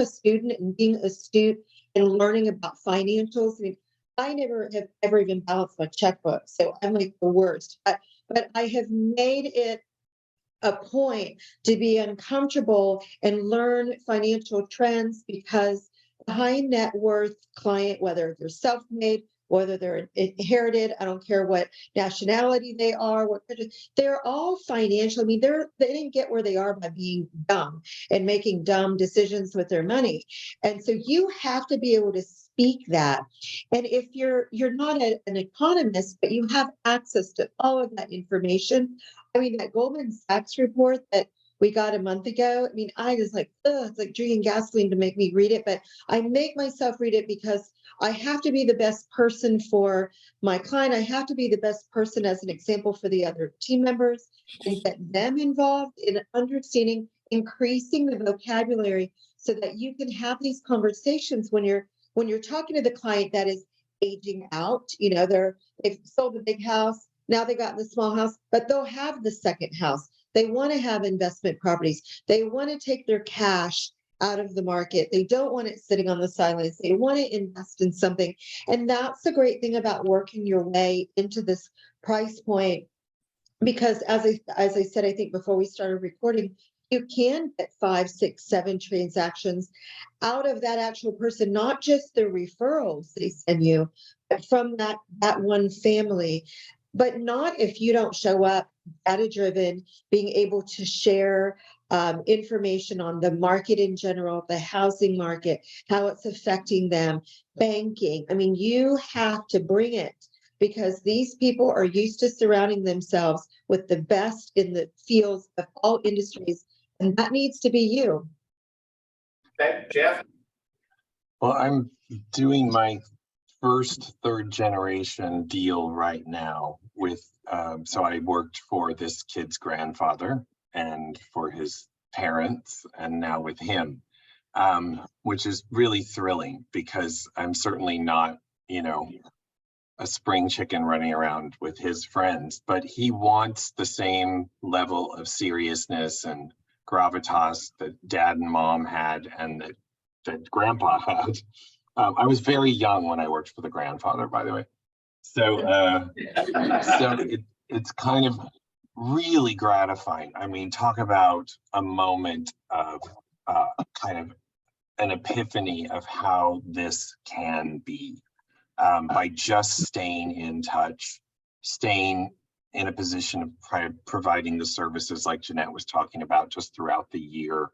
a student and being astute and learning about financials. I mean, I never have ever even balanced my checkbook, so I'm like the worst. But I have made it a point to be uncomfortable and learn financial trends because the high net worth client, whether they're self-made, whether they're inherited, I don't care what nationality they are, they're all financial. I mean, they didn't get where they are by being dumb and making dumb decisions with their money. And so you have to be able to speak that. And if you're not an economist, but you have access to all of that information, I mean, that Goldman Sachs report that we got a month ago, I mean, I was like, ugh, it's like drinking gasoline to make me read it, but I make myself read it because I have to be the best person for my client. I have to be the best person as an example for the other team members and get them involved in understanding, increasing the vocabulary so that you can have these conversations when you're talking to the client that is aging out. They've sold a big house. Now they got in the small house, but they'll have the second house. They want to have investment properties. They want to take their cash out of the market. They don't want it sitting on the sidelines. They want to invest in something. And that's the great thing about working your way into this price point. Because as I said, I think before we started recording, you can get 5, 6, 7 transactions out of that actual person, not just the referrals they send you, but from that one family. But not if you don't show up data driven, being able to share information on the market in general, the housing market, how it's affecting them, banking. I mean, you have to bring it because these people are used to surrounding themselves with the best in the fields of all industries. And that needs to be you. Okay, Jeff? Well, I'm doing my first third generation deal right now with, so I worked for this kid's grandfather and for his parents and now with him, which is really thrilling because I'm certainly not, a spring chicken running around with his friends, but he wants the same level of seriousness and gravitas that dad and mom had and that grandpa had. I was very young when I worked for the grandfather, by the way. So, it's kind of really gratifying. I mean, talk about a moment of kind of an epiphany of how this can be. By just staying in touch, staying in a position of providing the services like Jeanette was talking about just throughout the year,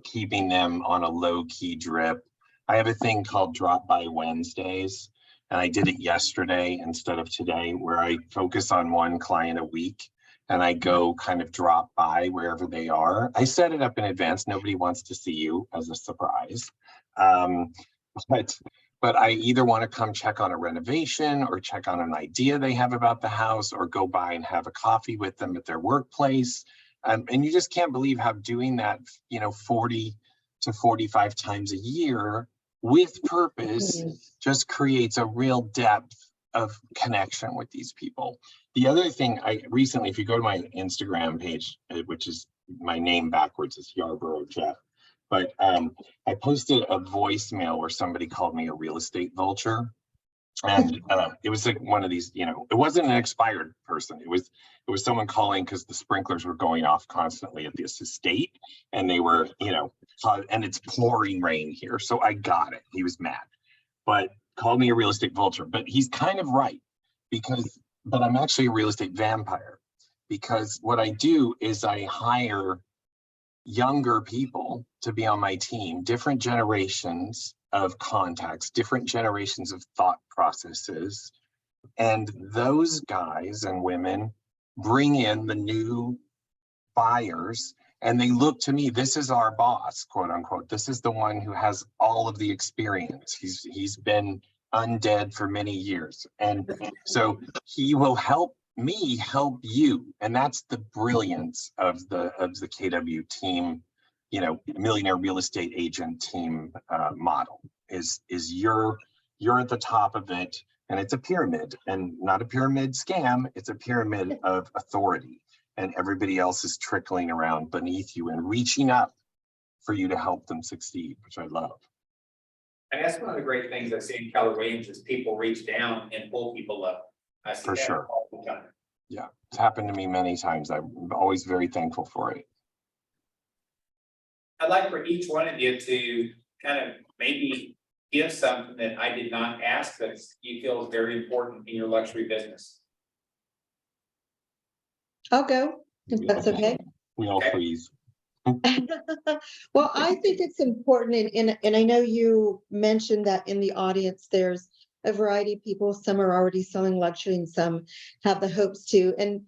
keeping them on a low-key drip. I have a thing called Drop By Wednesdays, and I did it yesterday instead of today, where I focus on one client a week, and I go kind of drop by wherever they are. I set it up in advance. Nobody wants to see you as a surprise. But I either want to come check on a renovation or check on an idea they have about the house or go by and have a coffee with them at their workplace. And you just can't believe how doing that, 40 to 45 times a year with purpose just creates a real depth of connection with these people. The other thing I recently, if you go to my Instagram page, which is my name backwards, is Yarborough Jeff. But I posted a voicemail where somebody called me a real estate vulture. And it was like one of these, it wasn't an expired person. It was someone calling because the sprinklers were going off constantly at this estate. And they were, and it's pouring rain here. So I got it. He was mad, but called me a real estate vulture. But he's kind of right, because but I'm actually a real estate vampire, because what I do is I hire younger people to be on my team, different generations of contacts, different generations of thought processes. And those guys and women bring in the new buyers, and they look to me. This is our boss, quote unquote. This is the one who has all of the experience. He's been undead for many years, and so he will help me help you. And that's the brilliance of the KW team, you know, millionaire real estate agent team model. Is you're at the top of it, and it's a pyramid, and not a pyramid scam. It's a pyramid of authority, and everybody else is trickling around beneath you and reaching up for you to help them succeed, which I love. And that's one of the great things I see in Keller Williams is people reach down and pull people up. I see For that sure. all the time. Yeah, it's happened to me many times. I'm always very thankful for it. I'd like for each one of you to kind of maybe give something that I did not ask that you feel is very important in your luxury business. I'll go, if that's okay. We all Okay. freeze. Well, I think it's important, and I know you mentioned that in the audience, there's a variety of people. Some are already selling luxury and some have the hopes to. And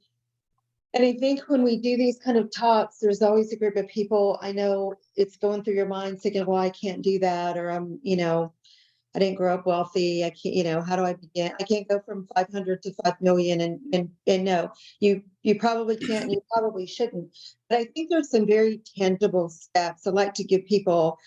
I think when we do these kind of talks, there's always a group of people. I know it's going through your mind thinking, well, I can't do that, or I didn't grow up wealthy. I can't, how do I begin? I can't go from 500 to 5 million. And no, you probably can't, and you probably shouldn't. But I think there's some very tangible steps. I like to give people,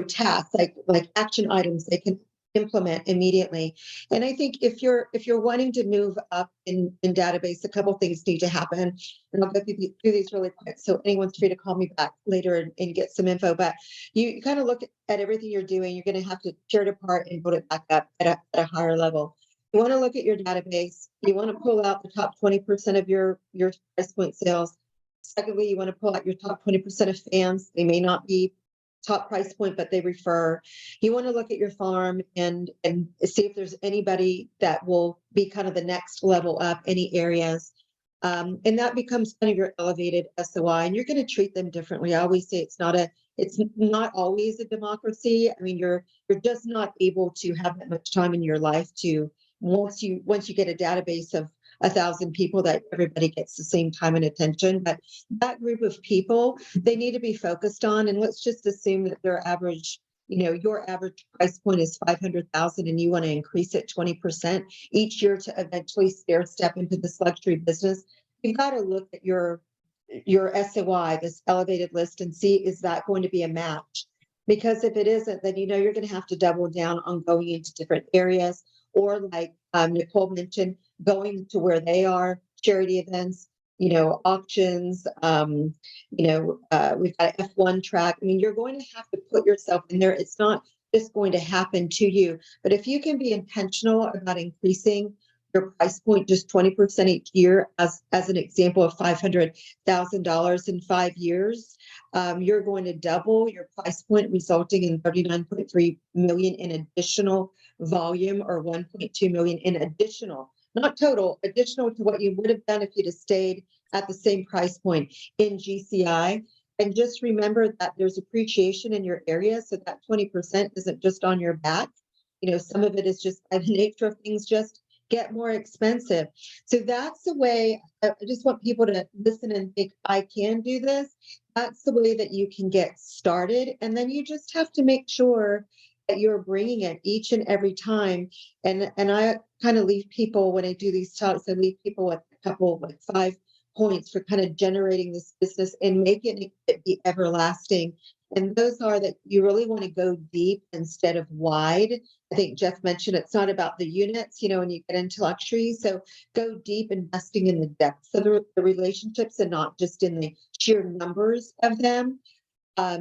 tasks like action items they can implement immediately. And I think if you're wanting to move up in database, a couple things need to happen. And I'll go through these really quick. So anyone's free to call me back later and get some info. But you kind of look at everything you're doing. You're going to have to tear it apart and put it back up at a higher level. You want to look at your database. You want to pull out the top 20% of your price point sales. Secondly, you want to pull out your top 20% of fans. They may not be top price point, but they refer. You want to look at your farm and see if there's anybody that will be kind of the next level up, any areas. And that becomes kind of your elevated SOI, and you're going to treat them differently. I always say it's not always a democracy. I mean, you're just not able to have that much time in your life to once you get a database of 1,000 people that everybody gets the same time and attention. But that group of people, they need to be focused on, and let's just assume that their average, your average price point is 500,000 and you want to increase it 20% each year to eventually stair step into this luxury business. You've got to look at your SOI, this elevated list, and see, is that going to be a match? Because if it isn't, then you're going to have to double down on going into different areas, or like Nicole mentioned, going to where they are, charity events, auctions, we've got F1 track. I mean, you're going to have to put yourself in there. It's not just going to happen to you. But if you can be intentional about increasing your price point just 20% each year, as an example of $500,000 in 5 years, you're going to double your price point, resulting in 39.3 million in additional volume, or 1.2 million in additional, not total, additional to what you would have done if you'd have stayed at the same price point in GCI. And just remember that there's appreciation in your area, so that 20% isn't just on your back. Some of it is just by the nature of things just get more expensive. So that's the way. I just want people to listen and think, I can do this. That's the way that you can get started. And then you just have to make sure that you're bringing it each and every time. And I kind of leave people, when I do these talks, I leave people with a couple, like 5 points for kind of generating this business and making it be everlasting. And those are that you really want to go deep instead of wide. I think Jeff mentioned it's not about the units, when you get into luxury. So go deep, investing in the depths of the relationships and not just in the sheer numbers of them.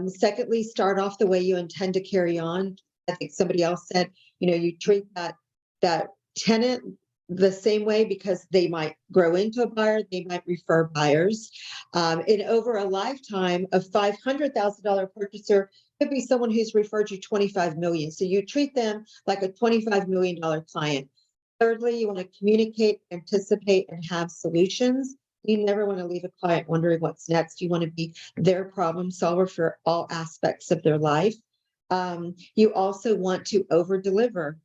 Secondly, start off the way you intend to carry on. I think somebody else said, you treat that tenant the same way, because they might grow into a buyer, they might refer buyers. And over a lifetime, a $500,000 purchaser could be someone who's referred you 25 million. So you treat them like a $25 million client. Thirdly, you want to communicate, anticipate, and have solutions. You never want to leave a client wondering what's next. You want to be their problem solver for all aspects of their life. You also want to over deliver,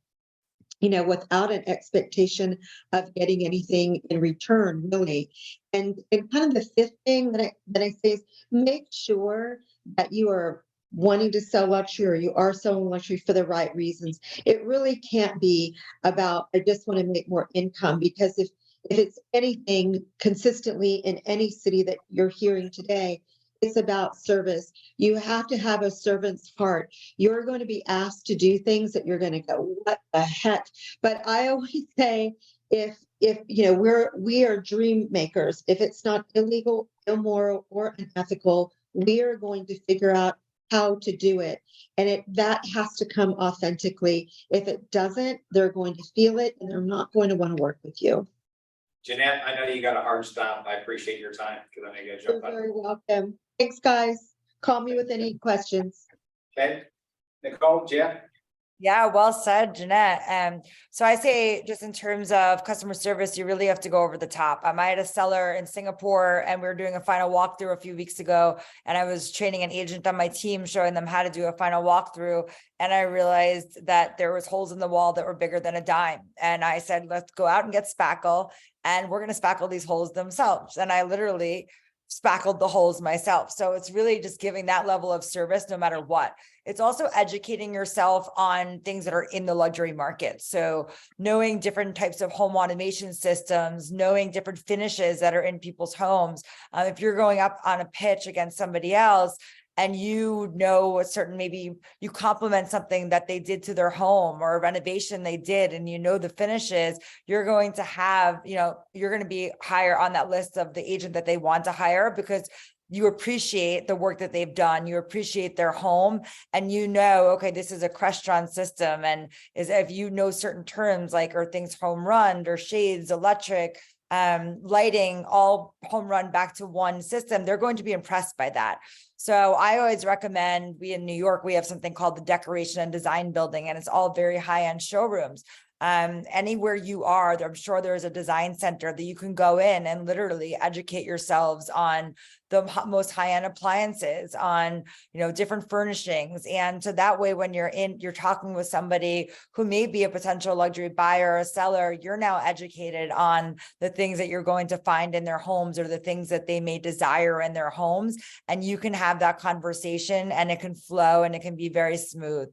without an expectation of getting anything in return, really. And kind of the fifth thing that I say is make sure that you are wanting to sell luxury, or you are selling luxury for the right reasons. It really can't be about, I just want to make more income, because if it's anything consistently in any city that you're hearing today, it's about service. You have to have a servant's heart. You're going to be asked to do things that you're going to go, what the heck? But I always say, if we are dream makers. If it's not illegal, immoral, or unethical, we are going to figure out how to do it. And that has to come authentically. If it doesn't, they're going to feel it and they're not going to want to work with you. Jeanette, I know you got a hard stop. I appreciate your time because I know you got to You're jump out. very welcome. Thanks, guys. Call me with any questions. Okay, Nicole, Jeff? Yeah, well said, Jeanette. So I say, just in terms of customer service, you really have to go over the top. I had a seller in Singapore and we were doing a final walkthrough a few weeks ago, and I was training an agent on my team, showing them how to do a final walkthrough. And I realized that there was holes in the wall that were bigger than a dime. And I said, let's go out and get spackle, and we're going to spackle these holes themselves. And I literally spackled the holes myself. So it's really just giving that level of service no matter what. It's also educating yourself on things that are in the luxury market. So knowing different types of home automation systems, knowing different finishes that are in people's homes. If you're going up on a pitch against somebody else, and a certain, maybe you compliment something that they did to their home or a renovation they did, and the finishes, you're going to have, you're going to be higher on that list of the agent that they want to hire, because you appreciate the work that they've done, you appreciate their home, and okay, this is a Crestron system. And if certain terms like, are things home run, or shades, electric, lighting, all home run back to one system, they're going to be impressed by that. So I always recommend, in New York, we have something called the Decoration and Design Building, and it's all very high-end showrooms. Anywhere you are, I'm sure there's a design center that you can go in and literally educate yourselves on the most high-end appliances, on different furnishings. And so that way, when you're talking with somebody who may be a potential luxury buyer or a seller, you're now educated on the things that you're going to find in their homes, or the things that they may desire in their homes. And you can have that conversation, and it can flow, and it can be very smooth.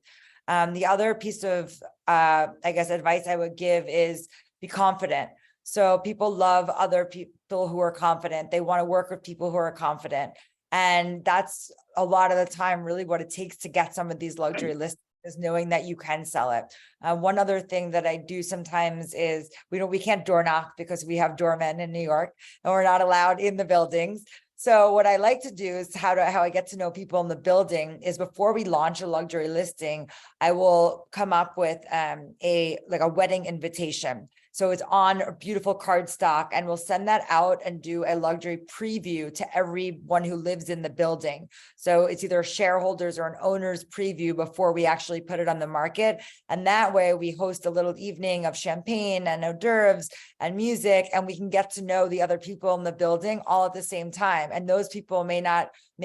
The other piece of, advice I would give is be confident. So people love other people who are confident. They want to work with people who are confident. And that's a lot of the time really what it takes to get some of these luxury listings, is knowing that you can sell it. One other thing that I do sometimes is, we can't door knock because we have doormen in New York and we're not allowed in the buildings. So what I like to do is how I get to know people in the building is, before we launch a luxury listing, I will come up with a wedding invitation. So it's on a beautiful cardstock, and we'll send that out and do a luxury preview to everyone who lives in the building. So it's either shareholders or an owner's preview before we actually put it on the market. And that way we host a little evening of champagne and hors d'oeuvres and music, and we can get to know the other people in the building all at the same time. And those people may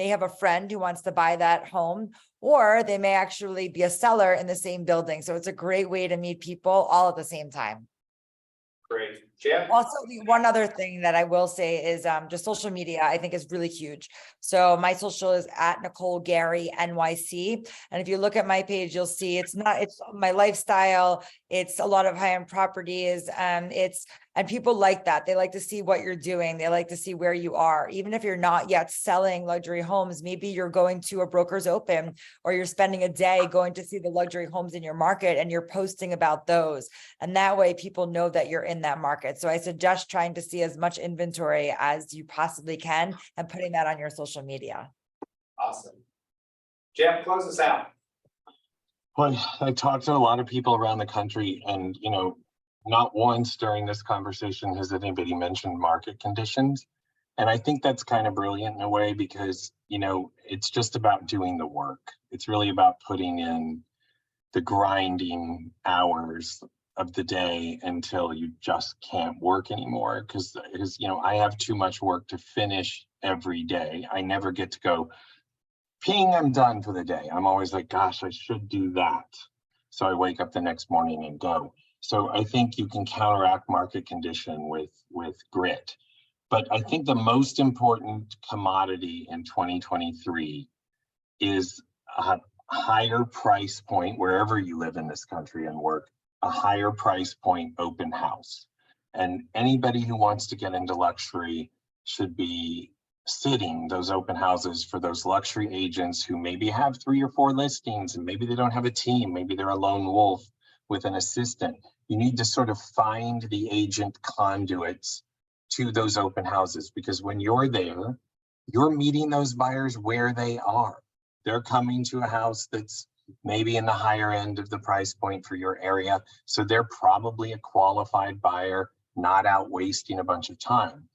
have a friend who wants to buy that home, or they may actually be a seller in the same building. So it's a great way to meet people all at the same time. Great. Jeff? Also, the one other thing that I will say is just social media, I think, is really huge. So my social is at Nicole Gary NYC. And if you look at my page, you'll see it's my lifestyle. It's a lot of high-end properties. And people like that. They like to see what you're doing. They like to see where you are. Even if you're not yet selling luxury homes, maybe you're going to a broker's open, or you're spending a day going to see the luxury homes in your market, and you're posting about those. And that way people know that you're in that market. So I suggest trying to see as much inventory as you possibly can and putting that on your social media. Awesome. Jeff, close us out. Well, I talked to a lot of people around the country, and not once during this conversation has anybody mentioned market conditions. And I think that's kind of brilliant in a way, because, it's just about doing the work. It's really about putting in the grinding hours of the day until you just can't work anymore. Because, you know, I have too much work to finish every day. I never get to go, ping, I'm done for the day. I'm always like, gosh, I should do that. So I wake up the next morning and go. So I think you can counteract market condition with grit. But I think the most important commodity in 2023 is a higher price point wherever you live in this country and work, a higher price point open house. And anybody who wants to get into luxury should be sitting those open houses for those luxury agents who maybe have 3 or 4 listings and maybe they don't have a team, maybe they're a lone wolf with an assistant. You need to sort of find the agent conduits to those open houses, because when you're there, you're meeting those buyers where they are. They're coming to a house that's maybe in the higher end of the price point for your area. So they're probably a qualified buyer, not out wasting a bunch of time.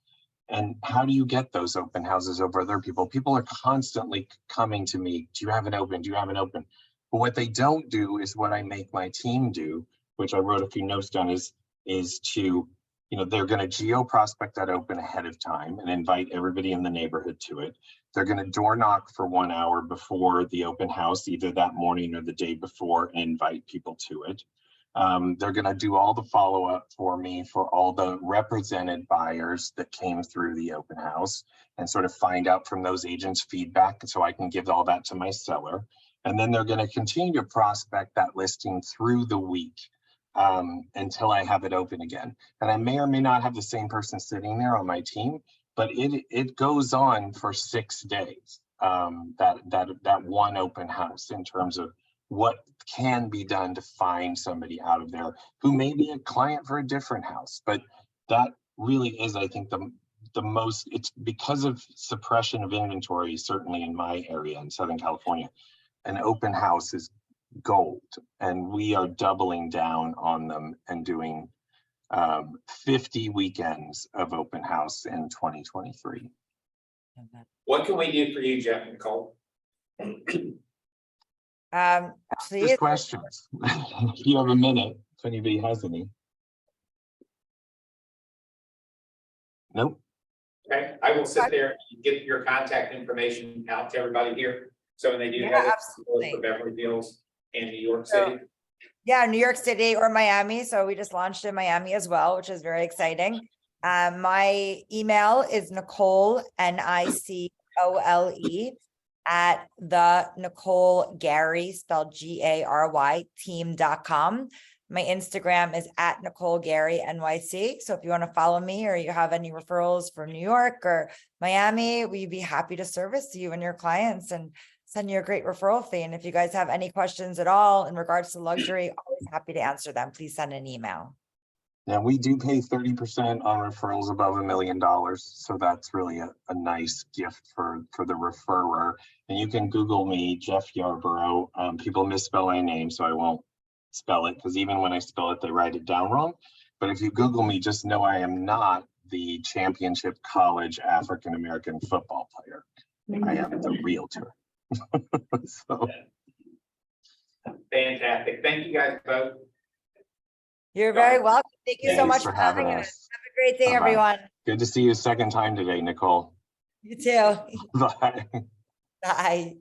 And how do you get those open houses over other people? People are constantly coming to me, do you have an open? Do you have an open? But what they don't do is what I make my team do, which I wrote a few notes down, is to, you know, they're going to geo prospect that open ahead of time and invite everybody in the neighborhood to it. They're going to door knock for 1 hour before the open house, either that morning or the day before, and invite people to it. They're going to do all the follow-up for me for all the represented buyers that came through the open house and sort of find out from those agents feedback so I can give all that to my seller. And then they're going to continue to prospect that listing through the week until I have it open again. And I may or may not have the same person sitting there on my team, but it goes on for 6 days, that one open house, in terms of what can be done to find somebody out of there who may be a client for a different house. But that really is, I think, the most, it's because of suppression of inventory, certainly in my area in Southern California, an open house is gold, and we are doubling down on them and doing 50 weekends of open house in 2023. What can we do for you, Jeff and Nicole? Please. Just questions. If you have a minute, if anybody has any. Nope. Okay, I will sit there and get your contact information out to everybody here. So when they do Yeah, have it, absolutely. for Beverly Hills and New York So- City. Yeah, New York City or Miami. So we just launched in Miami as well, which is very exciting. My email is Nicole, NICOLE, at the Nicole Gary, spelled GARY, team.com. My Instagram is at Nicole Gary NYC. So if you want to follow me or you have any referrals from New York or Miami, we'd be happy to service you and your clients and send you a great referral fee. And if you guys have any questions at all in regards to luxury, always happy to answer them. Please send an email. Yeah, we do pay 30% on referrals above $1 million. So that's really a nice gift for the referrer. And you can Google me, Jeff Yarborough. People misspell my name, so I won't spell it, because even when I spell it, they write it down wrong. But if you Google me, just know I am not the championship college African-American football player. I am the realtor. So. Fantastic. Thank you guys both. You're very welcome. Thank you so Thanks much for for having having us. us. Have a great day, Bye-bye. everyone. Good to see you a second time today, Nicole. You too. Bye. Bye.